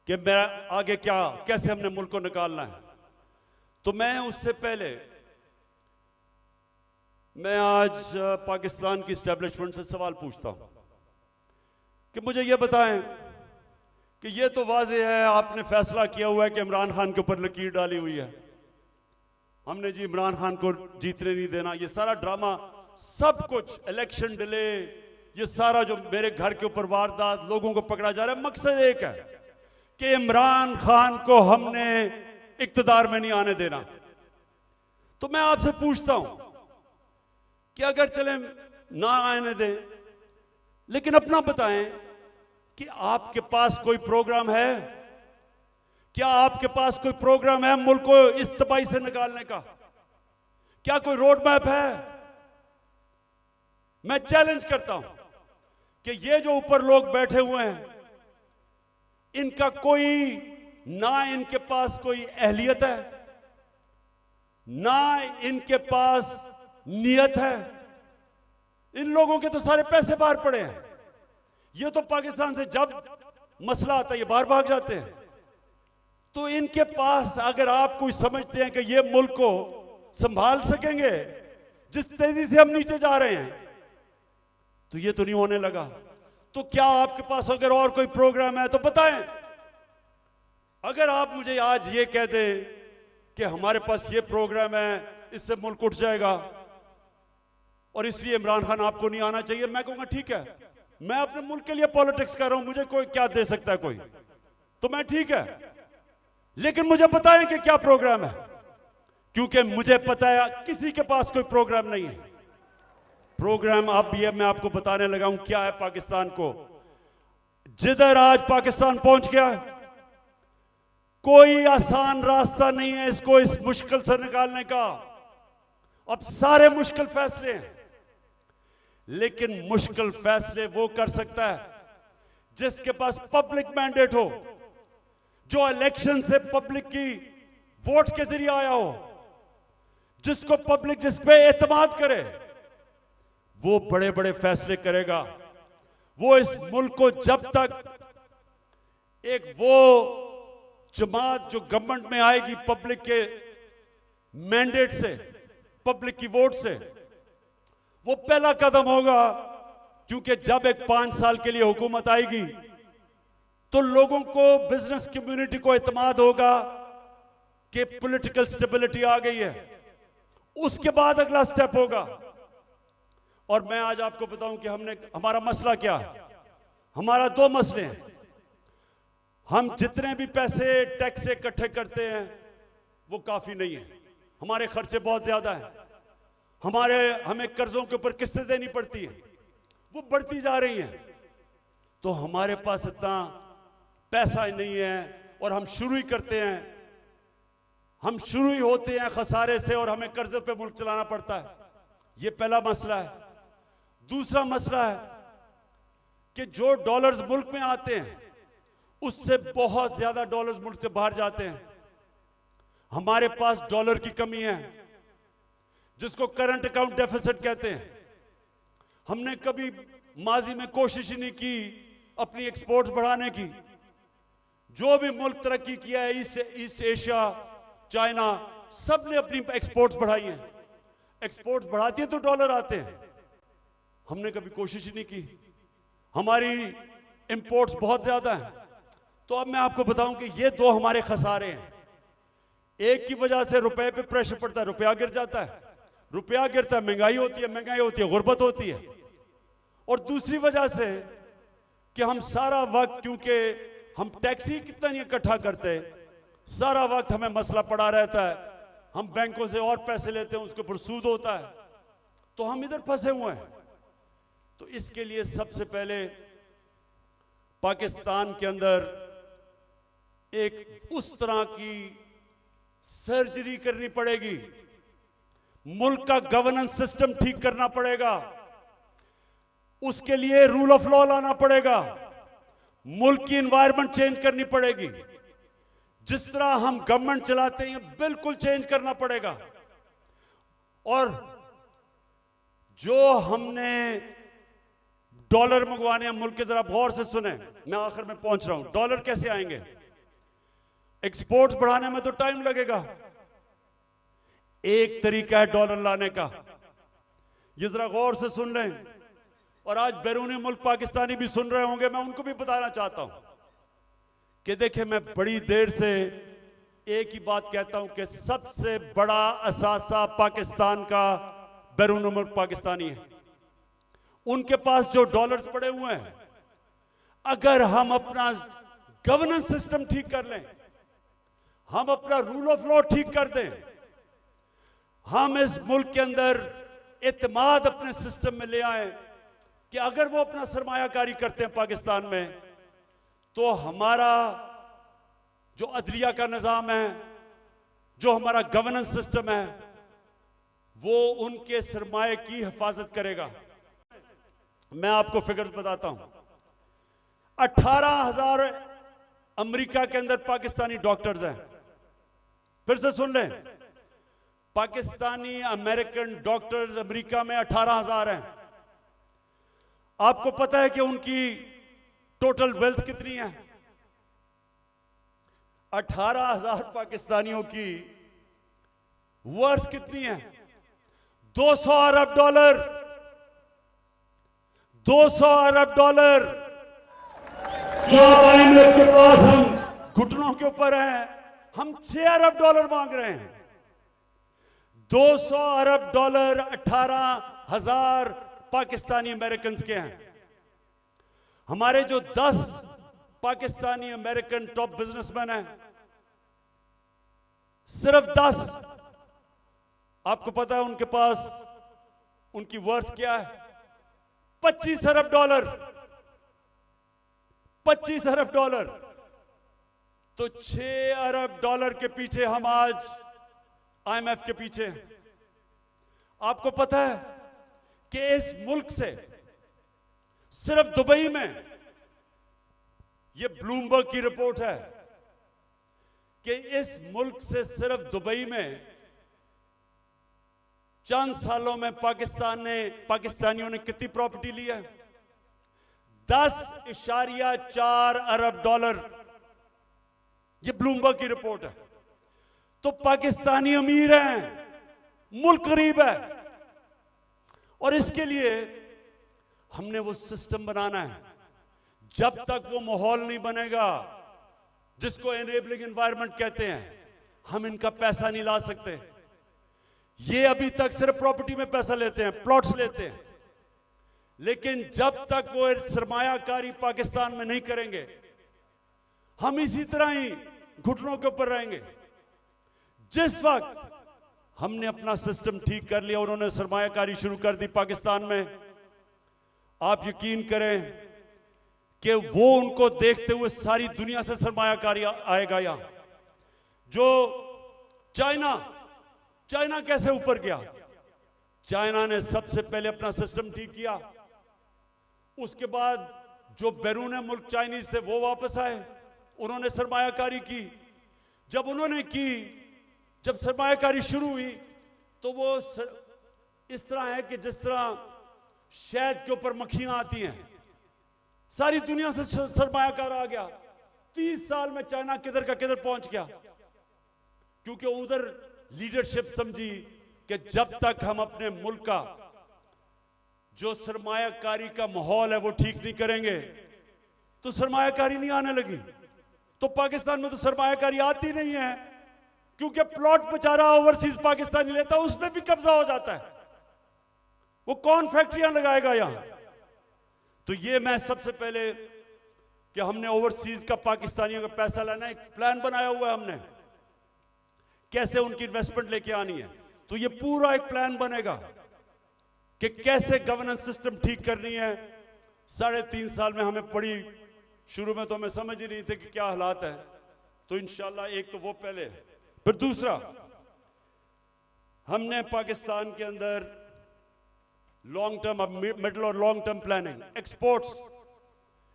कि मैं आगे कैसे हमने मुल्क को निकालना है। तो मैं उससे पहले मैं आज पाकिस्तान की एस्टैब्लिशमेंट से सवाल पूछता हूं कि मुझे यह बताएं कि यह तो वाज़ेह है आपने फैसला किया हुआ है कि इमरान खान के ऊपर लकीर डाली हुई है, हमने जी इमरान खान को जीतने नहीं देना। ये सारा ड्रामा, सब कुछ, इलेक्शन डिले, ये सारा जो मेरे घर के ऊपर वारदात, लोगों को पकड़ा जा रहा है, मकसद एक है कि इमरान खान को हमने इक्तदार में नहीं आने देना। तो मैं आपसे पूछता हूं कि अगर चले ना आने दें, लेकिन अपना बताएं कि आपके पास कोई प्रोग्राम है? क्या आपके पास कोई प्रोग्राम है मुल्क को इस तबाही से निकालने का? क्या कोई रोड मैप है? मैं चैलेंज करता हूं कि ये जो ऊपर लोग बैठे हुए हैं, इनका इनके पास कोई अहलियत है, ना इनके पास नियत है। इन लोगों के तो सारे पैसे बाहर पड़े हैं। ये तो पाकिस्तान से जब मसला आता है ये बाहर भाग जाते हैं। तो इनके पास, अगर आप कोई समझते हैं कि ये मुल्क को संभाल सकेंगे जिस तेजी से हम नीचे जा रहे हैं, तो ये तो नहीं होने लगा। तो क्या आपके पास अगर और कोई प्रोग्राम है तो बताएं। अगर आप मुझे आज ये कह दें कि हमारे पास ये प्रोग्राम है, इससे मुल्क उठ जाएगा और इसलिए इमरान खान आपको नहीं आना चाहिए, मैं कहूंगा ठीक है, मैं अपने मुल्क के लिए पॉलिटिक्स कर रहा हूं, मुझे कोई क्या दे सकता है कोई, तो मैं ठीक है, लेकिन मुझे बताएं कि क्या प्रोग्राम है, क्योंकि मुझे पता है किसी के पास कोई प्रोग्राम नहीं है। प्रोग्राम अब ये मैं आपको बताने लगा हूं क्या है पाकिस्तान को। जिधर आज पाकिस्तान पहुंच गया है, कोई आसान रास्ता नहीं है इसको इस मुश्किल से निकालने का। अब सारे मुश्किल फैसले हैं, लेकिन मुश्किल फैसले वो कर सकता है जिसके पास पब्लिक मैंडेट हो, जो इलेक्शन से पब्लिक की वोट के जरिए आया हो, जिसको पब्लिक जिस पे एतमाद करे, वो बड़े बड़े फैसले करेगा। वो इस मुल्क को जब तक एक वो जमात जो गवर्नमेंट में आएगी पब्लिक के मैंडेट से, पब्लिक की वोट से, वो पहला कदम होगा, क्योंकि जब एक 5 साल के लिए हुकूमत आएगी तो लोगों को, बिजनेस कम्युनिटी को एतमाद होगा कि पॉलिटिकल स्टेबिलिटी आ गई है। उसके बाद अगला स्टेप होगा। और मैं आज आपको बताऊं कि हमारा मसला क्या है। हमारा 2 मसले हैं। हम जितने भी पैसे टैक्स से इकट्ठे करते हैं वो काफी नहीं है, हमारे खर्चे बहुत ज्यादा हैं, हमें कर्जों के ऊपर किस्तें देनी पड़ती हैं, वो बढ़ती जा रही हैं। तो हमारे पास इतना पैसा नहीं है और हम शुरू ही करते हैं, हम शुरू ही होते हैं खसारे से और हमें कर्जे पे मुल्क चलाना पड़ता है। ये पहला मसला है। दूसरा मसला है कि जो डॉलर्स मुल्क में आते हैं उससे बहुत ज्यादा डॉलर्स मुल्क से बाहर जाते हैं। हमारे पास डॉलर की कमी है, जिसको करंट अकाउंट डेफिसिट कहते हैं। हमने कभी माजी में कोशिश ही नहीं की अपनी एक्सपोर्ट्स बढ़ाने की। जो भी मुल्क तरक्की किया है, ईस्ट एशिया, चाइना, सब ने अपनी एक्सपोर्ट्स बढ़ाई हैं। एक्सपोर्ट्स बढ़ाती है तो डॉलर आते हैं। हमने कभी कोशिश ही नहीं की। हमारी इंपोर्ट्स बहुत ज्यादा हैं। तो अब मैं आपको बताऊं कि ये दो हमारे खसारे हैं। एक की वजह से रुपए पे प्रेशर पड़ता है, रुपया गिर जाता है। रुपया गिरता है, महंगाई होती है, गुर्बत होती है। और दूसरी वजह से कि हम सारा वक्त, क्योंकि हम टैक्स ही कितना नहीं इकट्ठा करते, सारा वक्त हमें मसला पड़ा रहता है। हम बैंकों से और पैसे लेते हैं, उसके ऊपर सूद होता है, तो हम इधर फंसे हुए हैं। तो इसके लिए सबसे पहले पाकिस्तान के अंदर एक उस तरह की सर्जरी करनी पड़ेगी। मुल्क का गवर्नेंस सिस्टम ठीक करना पड़ेगा। उसके लिए रूल ऑफ लॉ लाना पड़ेगा। मुल्क की एनवायरनमेंट चेंज करनी पड़ेगी। जिस तरह हम गवर्नमेंट चलाते हैं बिल्कुल चेंज करना पड़ेगा। और जो हमने डॉलर मंगवाने हैं मुल्क के, जरा गौर से सुने, मैं आखिर में पहुंच रहा हूं। डॉलर कैसे आएंगे? एक्सपोर्ट्स बढ़ाने में तो टाइम लगेगा। एक तरीका है डॉलर लाने का, ये जरा गौर से सुन लें। और आज बैरूनी मुल्क पाकिस्तानी भी सुन रहे होंगे, मैं उनको भी बताना चाहता हूं कि देखिए, मैं बड़ी देर से एक ही बात कहता हूं कि सबसे बड़ा असासा पाकिस्तान का बैरूनी मुल्क पाकिस्तानी है। उनके पास जो डॉलर्स पड़े हुए हैं, अगर हम अपना गवर्नेंस सिस्टम ठीक कर लें, हम अपना रूल ऑफ लॉ ठीक कर दें, हम इस मुल्क के अंदर एतमाद अपने सिस्टम में ले आए कि अगर वो अपना सरमायाकारी करते हैं पाकिस्तान में, तो हमारा जो अदलिया का निजाम है, जो हमारा गवर्नेंस सिस्टम है, वो उनके सरमाए की हिफाजत करेगा। मैं आपको फिगर्स बताता हूं। 18,000 अमेरिका के अंदर पाकिस्तानी डॉक्टर्स हैं। फिर से सुन लें, पाकिस्तानी अमेरिकन डॉक्टर्स अमेरिका में 18,000 हैं। आपको पता है कि उनकी टोटल वेल्थ कितनी है? 18,000 पाकिस्तानियों की वर्थ कितनी है? 200 अरब डॉलर। 200 अरब डॉलर जो IMF के पास हम घुटनों के ऊपर हैं, हम 6 अरब डॉलर मांग रहे हैं। 200 अरब डॉलर 18,000 पाकिस्तानी अमेरिकन के हैं। हमारे जो 10 पाकिस्तानी अमेरिकन टॉप बिजनेसमैन हैं, सिर्फ 10, आपको पता है उनके पास उनकी वर्थ क्या है? 25 अरब डॉलर। 25 अरब डॉलर। तो 6 अरब डॉलर के पीछे हम आज IMF के पीछे हैं। आपको पता है कि इस मुल्क से सिर्फ दुबई में, यह ब्लूमबर्ग की रिपोर्ट है कि इस मुल्क से सिर्फ दुबई में चंद सालों में पाकिस्तानियों ने कितनी प्रॉपर्टी ली है? 10.4 अरब डॉलर। यह ब्लूमबर्ग की रिपोर्ट है। तो पाकिस्तानी अमीर हैं, मुल्क गरीब है। और इसके लिए हमने वो सिस्टम बनाना है। जब तक वो माहौल नहीं बनेगा जिसको एनेबलिंग एनवायरनमेंट कहते हैं, हम इनका पैसा नहीं ला सकते। ये अभी तक सिर्फ प्रॉपर्टी में पैसा लेते हैं, प्लॉट्स लेते हैं, लेकिन जब तक वो सरमायाकारी पाकिस्तान में नहीं करेंगे, हम इसी तरह ही घुटनों के ऊपर रहेंगे। जिस वक्त हमने अपना सिस्टम ठीक कर लिया, उन्होंने सरमायाकारी शुरू कर दी पाकिस्तान में, आप यकीन करें कि वो उनको देखते हुए सारी दुनिया से सरमायाकारी आएगा। यहां जो चाइना कैसे ऊपर गया? चाइना ने सबसे पहले अपना सिस्टम ठीक किया। उसके बाद जो बैरून मुल्क चाइनीज थे वो वापस आए, उन्होंने सरमायाकारी की। जब सरमायाकारी शुरू हुई तो वो इस तरह है कि जिस तरह शहद के ऊपर मक्खियां आती हैं, सारी दुनिया से सरमायाकार आ गया। 30 साल में चाइना किधर का किधर पहुंच गया, क्योंकि उधर लीडरशिप समझी कि जब तक हम अपने मुल्क का जो सरमायाकारी का माहौल है वो ठीक नहीं करेंगे तो सरमायाकारी नहीं आने लगी। तो पाकिस्तान में तो सरमायाकारी आती नहीं है, क्योंकि प्लॉट बेचारा ओवरसीज पाकिस्तानी लेता है, उसमें भी कब्जा हो जाता है। वो कौन फैक्ट्रियां लगाएगा यहां? तो ये मैं सबसे पहले कि हमने ओवरसीज का पाकिस्तानियों का पैसा लाना, एक प्लान बनाया हुआ है हमने, कैसे उनकी इन्वेस्टमेंट लेके आनी है। तो ये पूरा एक प्लान बनेगा कि कैसे गवर्नेंस सिस्टम ठीक करनी है। 3.5 साल में हमें पड़ी, शुरू में तो हमें समझ ही नहीं थे कि क्या हालात है। तो इंशाल्लाह एक तो वो पहले, फिर दूसरा, हमने पाकिस्तान के अंदर लॉन्ग टर्म, अब मिडिल और लॉन्ग टर्म प्लानिंग, एक्सपोर्ट्स,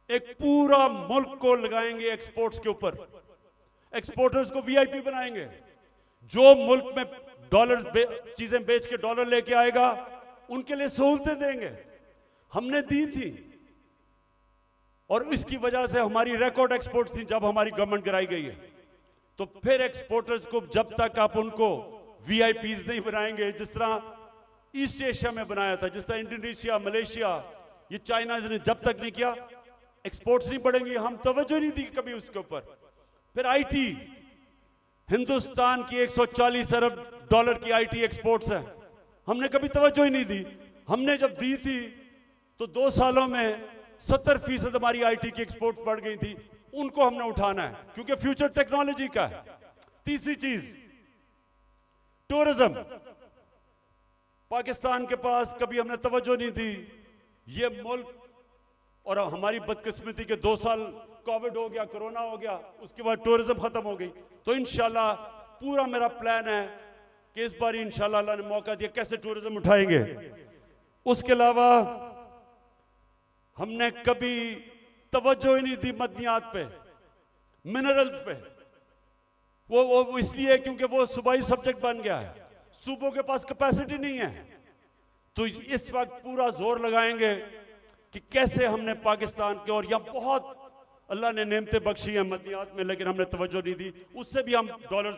एक पूरा मुल्क को लगाएंगे एक्सपोर्ट्स के ऊपर। एक्सपोर्टर्स को वीआईपी बनाएंगे। जो मुल्क में डॉलर चीजें बेच के डॉलर लेके आएगा उनके लिए सहूलतें देंगे। हमने दी थी और इसकी वजह से हमारी रिकॉर्ड एक्सपोर्ट्स थी जब हमारी गवर्नमेंट गिराई गई है। तो फिर एक्सपोर्टर्स को जब तक आप उनको वीआईपीज नहीं बनाएंगे, जिस तरह ईस्ट एशिया में बनाया था, जिस तरह इंडोनेशिया, मलेशिया, ये चाइना ने जब तक नहीं किया, एक्सपोर्ट्स नहीं बढ़ेंगी। हम तवज्जो नहीं दी कभी उसके ऊपर। फिर आईटी, हिंदुस्तान की 140 अरब डॉलर की आईटी एक्सपोर्ट्स है, हमने कभी तवज्जो ही नहीं दी। हमने जब दी थी तो 2 सालों में 70% हमारी आईटी की एक्सपोर्ट बढ़ गई थी। उनको हमने उठाना है, क्योंकि फ्यूचर टेक्नोलॉजी का है। तीसरी चीज, टूरिज्म। पाकिस्तान के पास कभी हमने तवज्जो नहीं दी। ये मुल्क, और हमारी बदकिस्मती के 2 साल कोविड हो गया, कोरोना हो गया, उसके बाद टूरिज्म खत्म हो गई। तो इंशाल्लाह पूरा मेरा प्लान है कि इस बार इंशाल्लाह अल्लाह ने मौका दिया, कैसे टूरिज्म उठाएंगे। उसके अलावा हमने कभी तवज्जो ही नहीं दी मदनियात पे, मिनरल्स पे। वो इसलिए क्योंकि वो सूबाई सब्जेक्ट बन गया है, सूबों के पास कैपेसिटी नहीं है। तो इस वक्त पूरा जोर लगाएंगे कि कैसे हमने पाकिस्तान के, और यहां बहुत अल्लाह ने नेमतें बख्शी हैं मदनियात में, लेकिन हमने तवज्जो नहीं दी। उससे भी हम डॉलर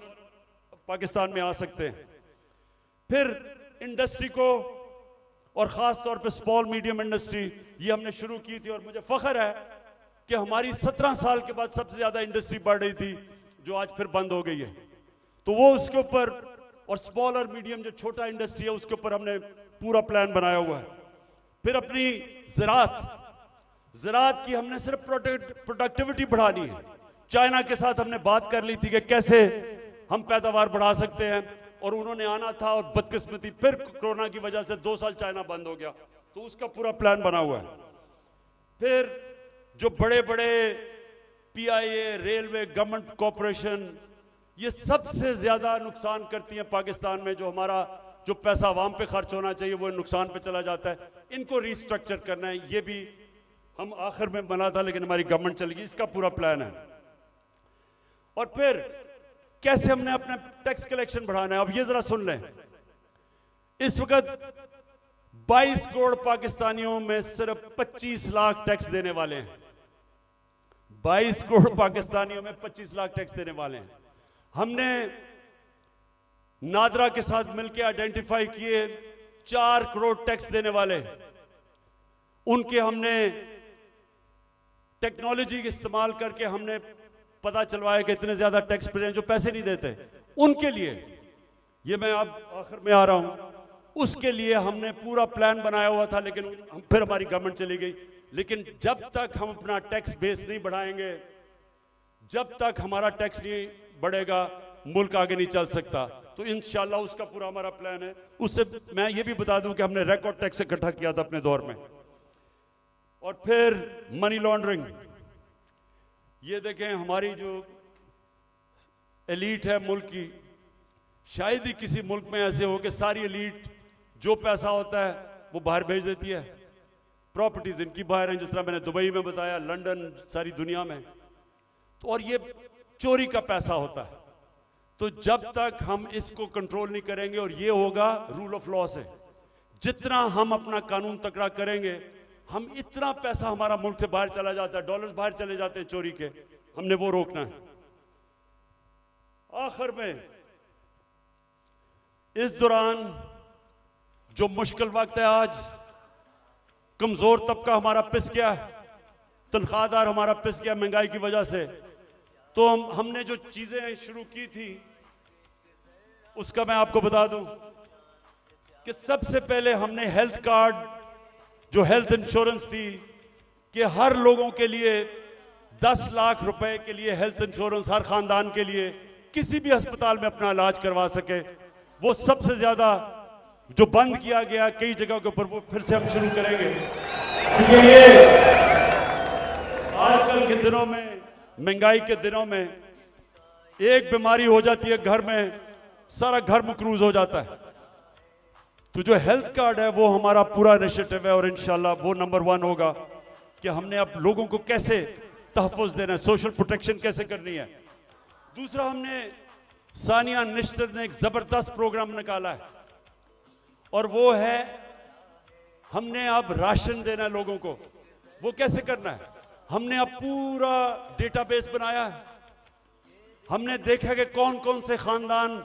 पाकिस्तान में आ सकते हैं। फिर इंडस्ट्री को, और खास तौर पे स्मॉल मीडियम इंडस्ट्री, ये हमने शुरू की थी। और मुझे फख्र है कि हमारी 17 साल के बाद सबसे ज्यादा इंडस्ट्री बढ़ रही थी, जो आज फिर बंद हो गई है। तो वो उसके ऊपर, और स्मॉल और मीडियम जो छोटा इंडस्ट्री है उसके ऊपर हमने पूरा प्लान बनाया हुआ है। फिर अपनी ज़राअत की हमने सिर्फ प्रोडक्टिविटी बढ़ानी है। चाइना के साथ हमने बात कर ली थी कि कैसे हम पैदावार बढ़ा सकते हैं, और उन्होंने आना था, और बदकिस्मती फिर कोरोना की वजह से 2 साल चाइना बंद हो गया। तो उसका पूरा प्लान बना हुआ है। फिर जो बड़े बड़े पीआईए, रेलवे, गवर्नमेंट कॉरपोरेशन, ये सबसे ज्यादा नुकसान करती हैं पाकिस्तान में। जो हमारा जो पैसा आवाम पे खर्च होना चाहिए वो नुकसान पे चला जाता है। इनको रिस्ट्रक्चर करना है। ये भी हम आखिर में बना था, लेकिन हमारी गवर्नमेंट चली गई। इसका पूरा प्लान है। और फिर कैसे हमने अपना टैक्स कलेक्शन बढ़ाना है। अब ये जरा सुन लें, इस वक्त 22 करोड़ पाकिस्तानियों में सिर्फ 25 लाख टैक्स देने वाले हैं। 22 करोड़ पाकिस्तानियों में 25 लाख टैक्स देने वाले हैं। हमने नादरा के साथ मिलकर आइडेंटिफाई किए 4 करोड़ टैक्स देने वाले। उनके हमने टेक्नोलॉजी का इस्तेमाल करके हमने पता चलवाया कि इतने ज्यादा टैक्स पेयर जो पैसे नहीं देते, उनके लिए, ये मैं अब आखिर में आ रहा हूं, उसके लिए हमने पूरा प्लान बनाया हुआ था, लेकिन फिर हमारी गवर्नमेंट चली गई। लेकिन जब तक हम अपना टैक्स बेस नहीं बढ़ाएंगे, जब तक हमारा टैक्स नहीं बढ़ेगा, मुल्क आगे नहीं चल सकता। तो इंशाल्लाह उसका पूरा हमारा प्लान है। उससे मैं ये भी बता दूं कि हमने रिकॉर्ड टैक्स इकट्ठा किया था अपने दौर में। और फिर मनी लॉन्ड्रिंग, ये देखें हमारी जो एलीट है मुल्क की, शायद ही किसी मुल्क में ऐसे हो कि सारी एलीट जो पैसा होता है वो बाहर भेज देती है। प्रॉपर्टीज इनकी बाहर हैं, जिस तरह मैंने दुबई में बताया, लंदन, सारी दुनिया में। तो और ये चोरी का पैसा होता है। तो जब तक हम इसको कंट्रोल नहीं करेंगे, और ये होगा रूल ऑफ लॉ से, जितना हम अपना कानून तकड़ा करेंगे हम इतना पैसा हमारा मुल्क से बाहर चला जाता है, डॉलर्स बाहर चले जाते हैं चोरी के, हमने वो रोकना है। आखिर में इस दौरान जो मुश्किल वक्त है, आज कमजोर तबका हमारा पिस गया, तनख्वाहदार हमारा पिस गया महंगाई की वजह से, तो हमने जो चीजें शुरू की थी उसका मैं आपको बता दूं कि सबसे पहले हमने हेल्थ कार्ड, जो हेल्थ इंश्योरेंस थी कि हर लोगों के लिए 10 लाख रुपए के लिए हेल्थ इंश्योरेंस हर खानदान के लिए किसी भी अस्पताल में अपना इलाज करवा सके, वो सबसे ज्यादा जो बंद किया गया कई जगहों के ऊपर, वो फिर से हम शुरू करेंगे। क्योंकि ये आजकल के दिनों में, महंगाई के दिनों में, एक बीमारी हो जाती है घर में, सारा घर मकरूज हो जाता है। तो जो हेल्थ कार्ड है वो हमारा पूरा इनिशिएटिव है और इंशाल्लाह वो नंबर 1 होगा कि हमने अब लोगों को कैसे तहफ़्फ़ुज़ देना है, सोशल प्रोटेक्शन कैसे करनी है। दूसरा, हमने सानिया निश्चित ने एक जबरदस्त प्रोग्राम निकाला है और वो है हमने अब राशन देना है लोगों को। वो कैसे करना है? हमने अब पूरा डेटाबेस बनाया है। हमने देखा कि कौन कौन से खानदान,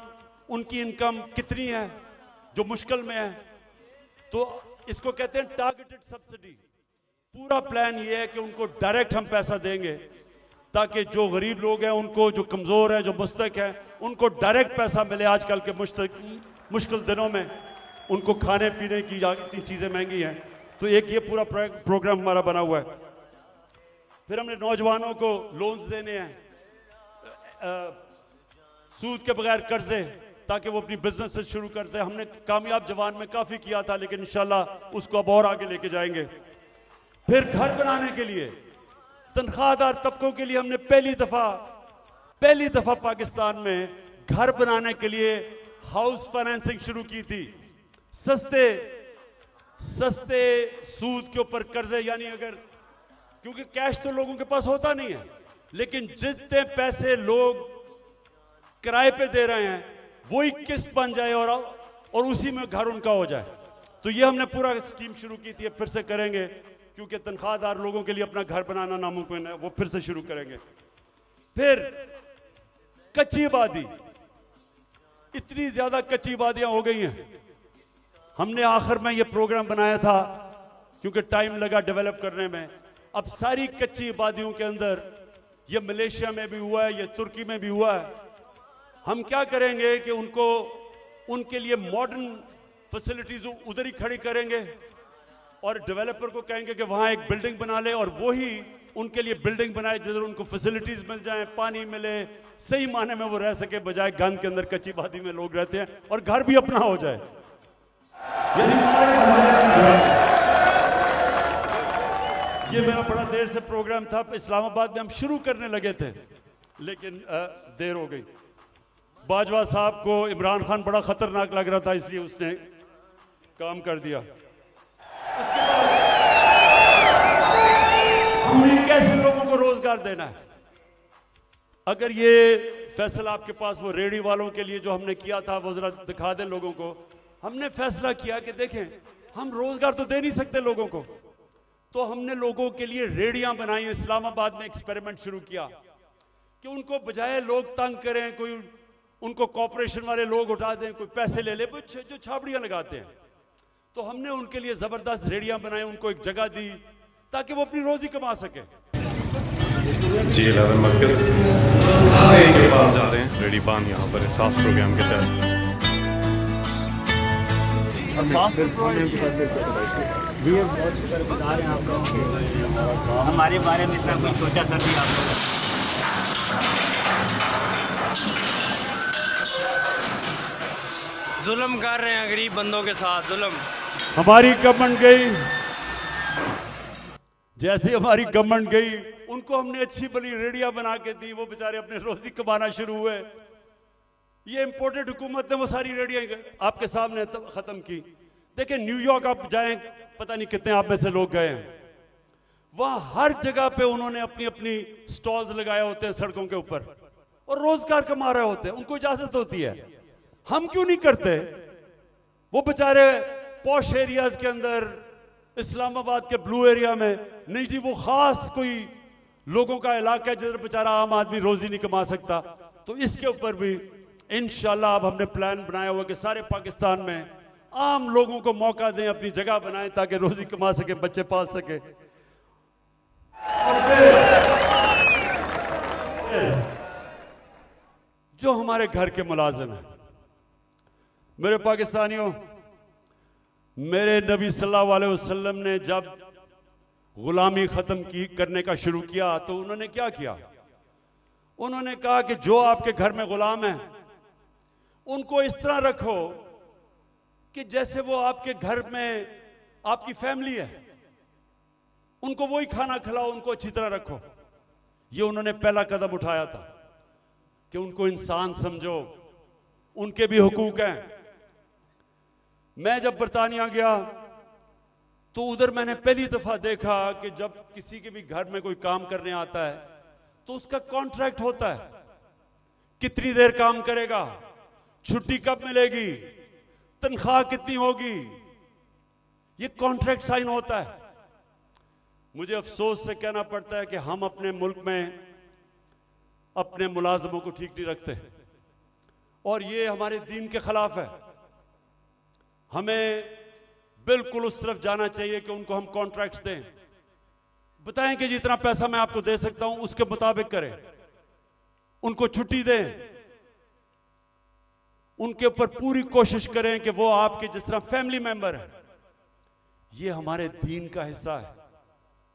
उनकी इनकम कितनी है जो मुश्किल में है, तो इसको कहते हैं टारगेटेड सब्सिडी। पूरा प्लान ये है कि उनको डायरेक्ट हम पैसा देंगे ताकि जो गरीब लोग हैं, उनको, जो कमजोर हैं, जो मुस्तक हैं, उनको डायरेक्ट पैसा मिले। आजकल के मुश्किल दिनों में उनको खाने पीने की इतनी चीजें महंगी हैं, तो एक ये पूरा प्रोग्राम हमारा बना हुआ है। फिर हमने नौजवानों को लोन्स देने हैं, सूद के बगैर कर्जे, ताकि वो अपनी बिजनेस से शुरू कर दे। हमने कामयाब जवान में काफी किया था, लेकिन इंशाल्लाह उसको अब और आगे लेके जाएंगे। फिर घर बनाने के लिए, तनख्वाहदार तबकों के लिए हमने पहली दफा पाकिस्तान में घर बनाने के लिए हाउस फाइनेंसिंग शुरू की थी। सस्ते सूद के ऊपर कर्जे, यानी अगर, क्योंकि कैश तो लोगों के पास होता नहीं है, लेकिन जितने पैसे लोग किराए पे दे रहे हैं वही किस्त बन जाए और उसी में घर उनका हो जाए। तो ये हमने पूरा स्कीम शुरू की थी, फिर से करेंगे, क्योंकि तनख्वाहदार लोगों के लिए अपना घर बनाना नामुमकिन है, वो फिर से शुरू करेंगे। फिर कच्ची आबादी, इतनी ज्यादा कच्ची आबादियां हो गई हैं। हमने आखिर में ये प्रोग्राम बनाया था क्योंकि टाइम लगा डेवलप करने में। अब सारी कच्ची आबादियों के अंदर, ये मलेशिया में भी हुआ है, ये तुर्की में भी हुआ है, हम क्या करेंगे कि उनके लिए मॉडर्न फैसिलिटीज उधर ही खड़ी करेंगे और डेवलपर को कहेंगे कि वहां एक बिल्डिंग बना ले और वो ही उनके लिए बिल्डिंग बनाए जिधर उनको फैसिलिटीज मिल जाए, पानी मिले, सही माने में वो रह सके, बजाय गंद के अंदर कच्ची आबादी में लोग रहते हैं, और घर भी अपना हो जाए। ये मेरा बड़ा देर से प्रोग्राम था, इस्लामाबाद में हम शुरू करने लगे थे, लेकिन देर हो गई। बाजवा साहब को इमरान खान बड़ा खतरनाक लग रहा था, इसलिए उसने काम कर दिया। हमने कैसे लोगों को रोजगार देना है? अगर ये फैसला आपके पास वो रेहड़ी वालों के लिए जो हमने किया था, वो जरा दिखा दें लोगों को। हमने फैसला किया कि देखें, हम रोजगार तो दे नहीं सकते लोगों को, तो हमने लोगों के लिए रेहड़ियां बनाई। इस्लामाबाद में एक्सपेरिमेंट शुरू किया कि उनको बजाय लोग तंग करें, कोई उनको कॉर्पोरेशन वाले लोग उठा दें, कोई पैसे ले ले, जो छाबड़ियां लगाते हैं, तो हमने उनके लिए जबरदस्त रेहड़ियां बनाई, उनको एक जगह दी ताकि वो अपनी रोजी कमा सके। जी 11 मरकज के पास जा रहे हैं, रेडी बान यहाँ पर साफ प्रोग्राम के तहत। जी बहुत शुक्रगुजार हैं आप लोगों के, हमारे बारे में इतना कुछ सोचा सर भी आप लोगों। जुल्म कर रहे हैं गरीब बंदों के साथ, जुल्म। हमारी गवर्नमेंट गई, जैसे हमारी गवर्नमेंट गई, उनको हमने अच्छी भली रेडिया बना के दी, वो बेचारे अपने रोजी कमाना शुरू हुए। ये इंपोर्टेड हुकूमत ने वो सारी रेडिया आपके सामने खत्म की। देखिए, न्यूयॉर्क आप जाएं, पता नहीं कितने आप में से लोग गए हैं, वहां हर जगह पे उन्होंने अपनी अपनी स्टॉल्स लगाए होते हैं सड़कों के ऊपर और रोजगार कमा रहे होते हैं, उनको इजाजत होती है। हम क्यों नहीं करते? वो बेचारे पॉश एरियाज के अंदर इस्लामाबाद के ब्लू एरिया में, नहीं जी वो खास कोई लोगों का इलाका है जिधर बेचारा आम आदमी रोजी नहीं कमा सकता। तो इसके ऊपर भी इंशाल्लाह अब हमने प्लान बनाया हुआ कि सारे पाकिस्तान में आम लोगों को मौका दें, अपनी जगह बनाएं ताकि रोजी कमा सके, बच्चे पाल सके। जो हमारे घर के मुलाजिम हैं, मेरे पाकिस्तानियों, मेरे नबी सल्लल्लाहु अलैहि वसल्लम ने जब गुलामी खत्म करने का शुरू किया तो उन्होंने क्या किया? उन्होंने कहा कि जो आपके घर में गुलाम हैं उनको इस तरह रखो कि जैसे वो आपके घर में आपकी फैमिली है, उनको वही खाना खिलाओ, उनको अच्छी तरह रखो। ये उन्होंने पहला कदम उठाया था कि उनको इंसान समझो, उनके भी हुकूक हैं। मैं जब बरतानिया गया तो उधर मैंने पहली दफा देखा कि जब किसी के भी घर में कोई काम करने आता है तो उसका कॉन्ट्रैक्ट होता है, कितनी देर काम करेगा, छुट्टी कब मिलेगी, तनख्वाह कितनी होगी, ये कॉन्ट्रैक्ट साइन होता है। मुझे अफसोस से कहना पड़ता है कि हम अपने मुल्क में अपने मुलाजमों को ठीक नहीं रखते और ये हमारे दीन के खिलाफ है। हमें बिल्कुल उस तरफ जाना चाहिए कि उनको हम कॉन्ट्रैक्ट्स दें, बताएं कि जितना पैसा मैं आपको दे सकता हूं उसके मुताबिक करें, उनको छुट्टी दें, उनके ऊपर पूरी कोशिश करें कि वो आपके जिस तरह फैमिली मेंबर है। ये हमारे दीन का हिस्सा है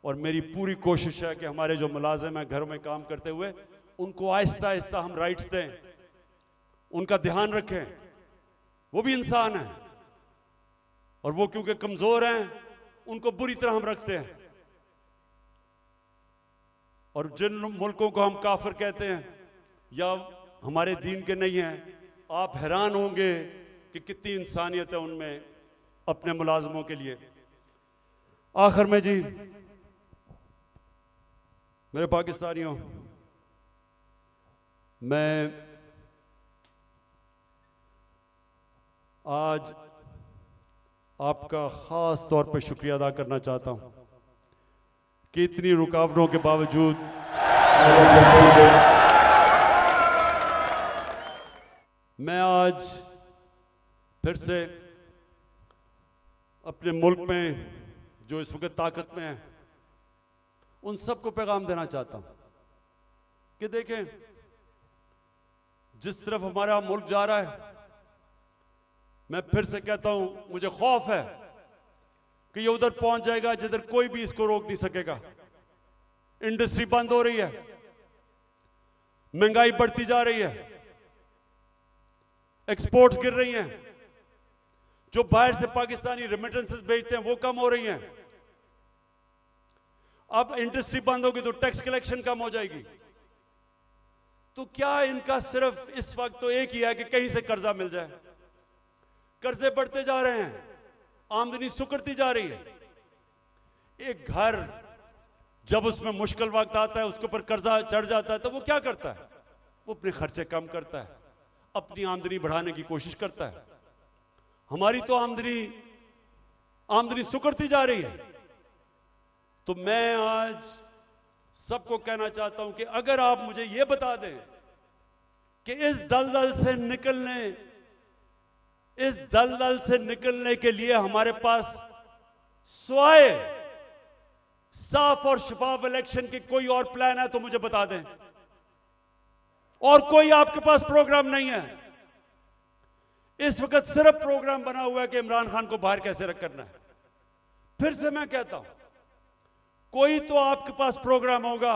और मेरी पूरी कोशिश है कि हमारे जो मुलाजिम हैं घरों में काम करते हुए उनको आहिस्ता आहिस्ता हम राइट्स दें, उनका ध्यान रखें। वो भी इंसान है और वो क्योंकि कमजोर हैं उनको बुरी तरह हम रखते हैं। और जिन मुल्कों को हम काफिर कहते हैं या हमारे दीन के नहीं हैं, आप हैरान होंगे कि कितनी इंसानियत है उनमें अपने मुलाजमों के लिए। आखिर में जी मेरे पाकिस्तानियों, मैं आज आपका खास तौर पर शुक्रिया अदा करना चाहता हूं कि इतनी रुकावटों के बावजूद मैं आज फिर से अपने मुल्क में जो इस वक्त ताकत में है उन सबको पैगाम देना चाहता हूं कि देखें, जिस तरफ हमारा मुल्क जा रहा है, मैं फिर से कहता हूं मुझे खौफ है कि ये उधर पहुंच जाएगा जिधर कोई भी इसको रोक नहीं सकेगा। इंडस्ट्री बंद हो रही है, महंगाई बढ़ती जा रही है, एक्सपोर्ट्स गिर रही हैं, जो बाहर से पाकिस्तानी रेमिटेंसेस भेजते हैं वो कम हो रही हैं। अब इंडस्ट्री बंद होगी तो टैक्स कलेक्शन कम हो जाएगी। तो क्या इनका सिर्फ इस वक्त तो एक ही है कि कहीं से कर्जा मिल जाए। कर्जे बढ़ते जा रहे हैं, आमदनी सुकड़ती जा रही है। एक घर जब उसमें मुश्किल वक्त आता है, उसके ऊपर कर्जा चढ़ जाता है, तो वो क्या करता है? वो अपने खर्चे कम करता है, अपनी आमदनी बढ़ाने की कोशिश करता है। हमारी तो आमदनी सुकड़ती जा रही है। तो मैं आज सबको कहना चाहता हूं कि अगर आप मुझे यह बता दें कि इस दलदल से निकलने के लिए हमारे पास स्वाए साफ और शफाफ इलेक्शन की कोई और प्लान है तो मुझे बता दें। और कोई आपके पास प्रोग्राम नहीं है। इस वक्त सिर्फ प्रोग्राम बना हुआ है कि इमरान खान को बाहर कैसे करना है। फिर से मैं कहता हूं, कोई तो आपके पास प्रोग्राम होगा।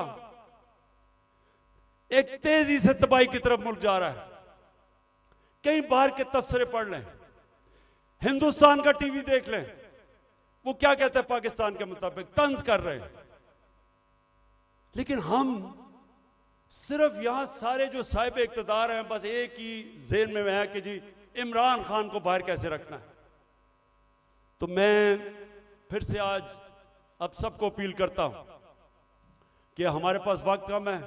एक तेजी से तबाही की तरफ मुल्क जा रहा है। कहीं बाहर के तबसरे पढ़ लें, हिंदुस्तान का टीवी देख लें, वो क्या कहते हैं पाकिस्तान के मुताबिक, तंज कर रहे हैं। लेकिन हम सिर्फ यहां सारे जो साहिब इक्तदार हैं, बस एक ही ज़हन में है कि जी इमरान खान को बाहर कैसे रखना है। तो मैं फिर से आज अब सबको अपील करता हूं कि हमारे पास वक्त कम है।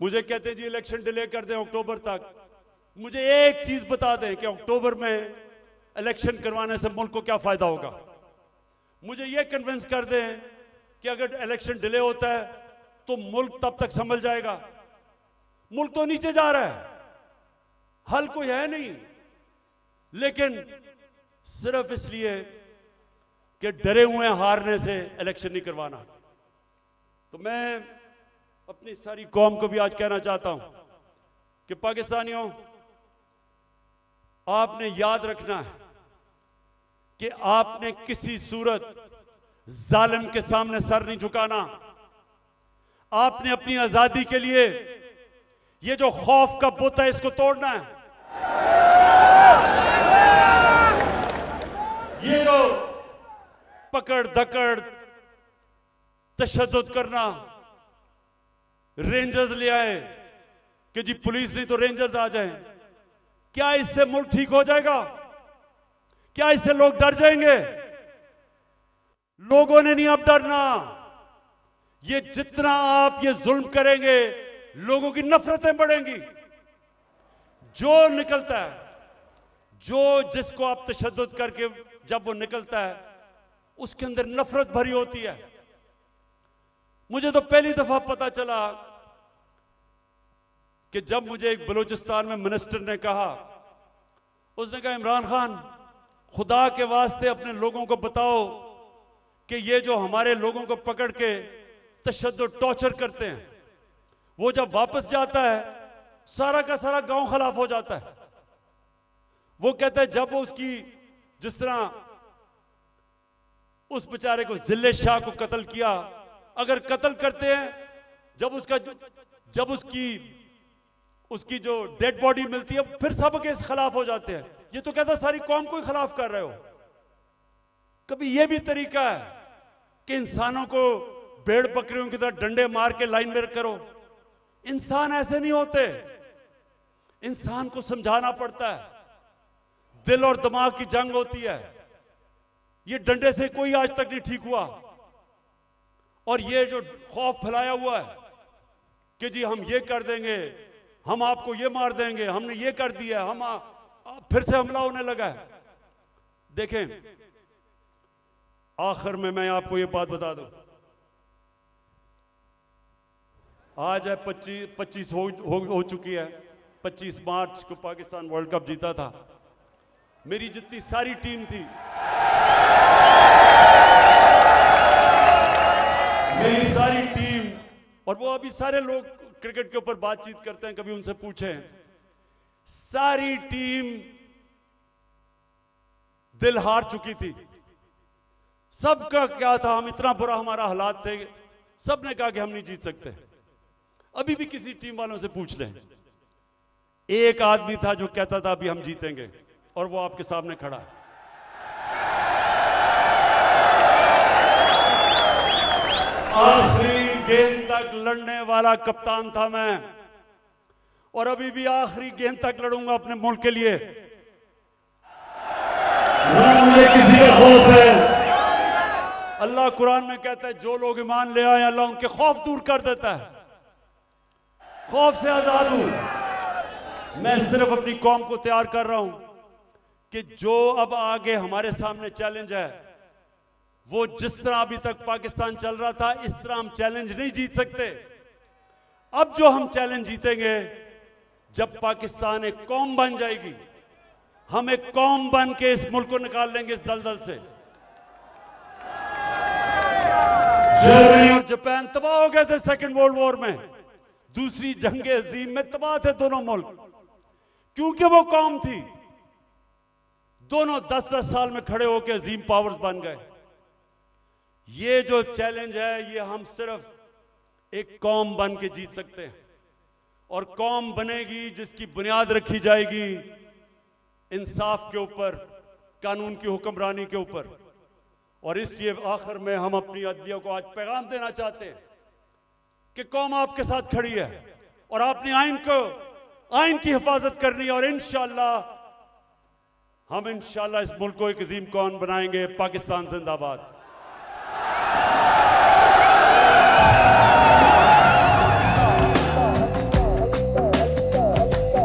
मुझे कहते हैं जी इलेक्शन डिले कर दें अक्टूबर तक। मुझे एक चीज बता दें कि अक्टूबर में इलेक्शन करवाने से मुल्क को क्या फायदा होगा। मुझे यह कन्विंस कर दें कि अगर इलेक्शन डिले होता है तो मुल्क तब तक संभल जाएगा। मुल्क तो नीचे जा रहा है, हल कोई है नहीं, लेकिन सिर्फ इसलिए कि डरे हुए हैं हारने से इलेक्शन नहीं करवाना। तो मैं अपनी सारी कौम को भी आज कहना चाहता हूं कि पाकिस्तानियों, आपने याद रखना है कि आपने किसी सूरत जालिम के सामने सर नहीं झुकाना। आपने अपनी आजादी के लिए ये जो खौफ का बुत है इसको तोड़ना है। ये जो पकड़ धकड़ तशद्दुद करना, रेंजर्स ले आए कि जी पुलिस नहीं तो रेंजर्स आ जाएं, क्या इससे मुल्क ठीक हो जाएगा? क्या इससे लोग डर जाएंगे? लोगों ने नहीं अब डरना। ये जितना आप ये जुल्म करेंगे, लोगों की नफरतें बढ़ेंगी। जो निकलता है, जिसको आप तशद्दुद करके जब वो निकलता है, उसके अंदर नफरत भरी होती है। मुझे तो पहली दफा पता चला कि जब मुझे एक बलूचिस्तान में मिनिस्टर ने कहा, उसने कहा इमरान खान, खुदा के वास्ते अपने लोगों को बताओ कि ये जो हमारे लोगों को पकड़ के तशद्दुद टॉर्चर करते हैं, वो जब वापस जाता है सारा का सारा गांव खिलाफ हो जाता है। वो कहता है जब वो उसकी, जिस तरह उस बेचारे को जिल्ले शाह को कत्ल किया, अगर कत्ल करते हैं, जब उसकी जो डेड बॉडी मिलती है, फिर सब के खिलाफ हो जाते हैं। ये तो कहता सारी कौम को ही खिलाफ कर रहे हो। कभी यह भी तरीका है कि इंसानों को भेड़ बकरियों की तरह डंडे मार के लाइन में करो? इंसान ऐसे नहीं होते। इंसान को समझाना पड़ता है, दिल और दिमाग की जंग होती है। ये डंडे से कोई आज तक नहीं ठीक हुआ। और ये जो खौफ फैलाया हुआ है कि जी हम ये कर देंगे, हम आपको ये मार देंगे, हमने ये कर दिया, फिर से हमला होने लगा है। देखें, आखिर में मैं आपको ये बात बता दूं, आज है 25 हो चुकी है। 25 मार्च को पाकिस्तान वर्ल्ड कप जीता था। मेरी जितनी सारी टीम थी, मेरी सारी टीम, और वो अभी सारे लोग क्रिकेट के ऊपर बातचीत करते हैं, कभी उनसे पूछें, सारी टीम दिल हार चुकी थी। सबका क्या था, हम इतना बुरा हमारा हालात थे, सबने कहा कि हम नहीं जीत सकते। अभी भी किसी टीम वालों से पूछ लें, एक आदमी था जो कहता था अभी हम जीतेंगे, और वो आपके सामने खड़ा है। आखिरी गेंद तक लड़ने वाला कप्तान था मैं, और अभी भी आखिरी गेंद तक लड़ूंगा अपने मुल्क के लिए। मुझे किसी का खौफ है। अल्लाह कुरान में कहता है जो लोग ईमान ले आए अल्लाह उनके खौफ दूर कर देता है, खौफ से आजाद हूं। मैं सिर्फ अपनी कौम को तैयार कर रहा हूं कि जो अब आगे हमारे सामने चैलेंज है, वो जिस तरह अभी तक पाकिस्तान चल रहा था, इस तरह हम चैलेंज नहीं जीत सकते। अब जो हम चैलेंज जीतेंगे, जब पाकिस्तान एक कौम बन जाएगी, हम एक कौम बन के इस मुल्क को निकाल लेंगे इस दलदल से। जर्मनी और जापान तबाह हो गए थे सेकेंड वर्ल्ड वॉर में, दूसरी जंग अजीम में तबाह थे दोनों मुल्क, क्योंकि वो कौम थी। दोनों 10-10 साल में खड़े होकर अजीम पावर्स बन गए। ये जो चैलेंज है, ये हम सिर्फ एक कौम बन के जीत सकते हैं, और कौम बनेगी जिसकी बुनियाद रखी जाएगी इंसाफ के ऊपर, कानून की हुक्मरानी के ऊपर। और इसलिए आखिर में हम अपनी अदलिया को आज पैगाम देना चाहते हैं कि कौम आपके साथ खड़ी है, और आपने आइन की हिफाजत करनी है, और इंशाअल्लाह हम इस मुल्क को एक अजीम कौम बनाएंगे। पाकिस्तान जिंदाबाद।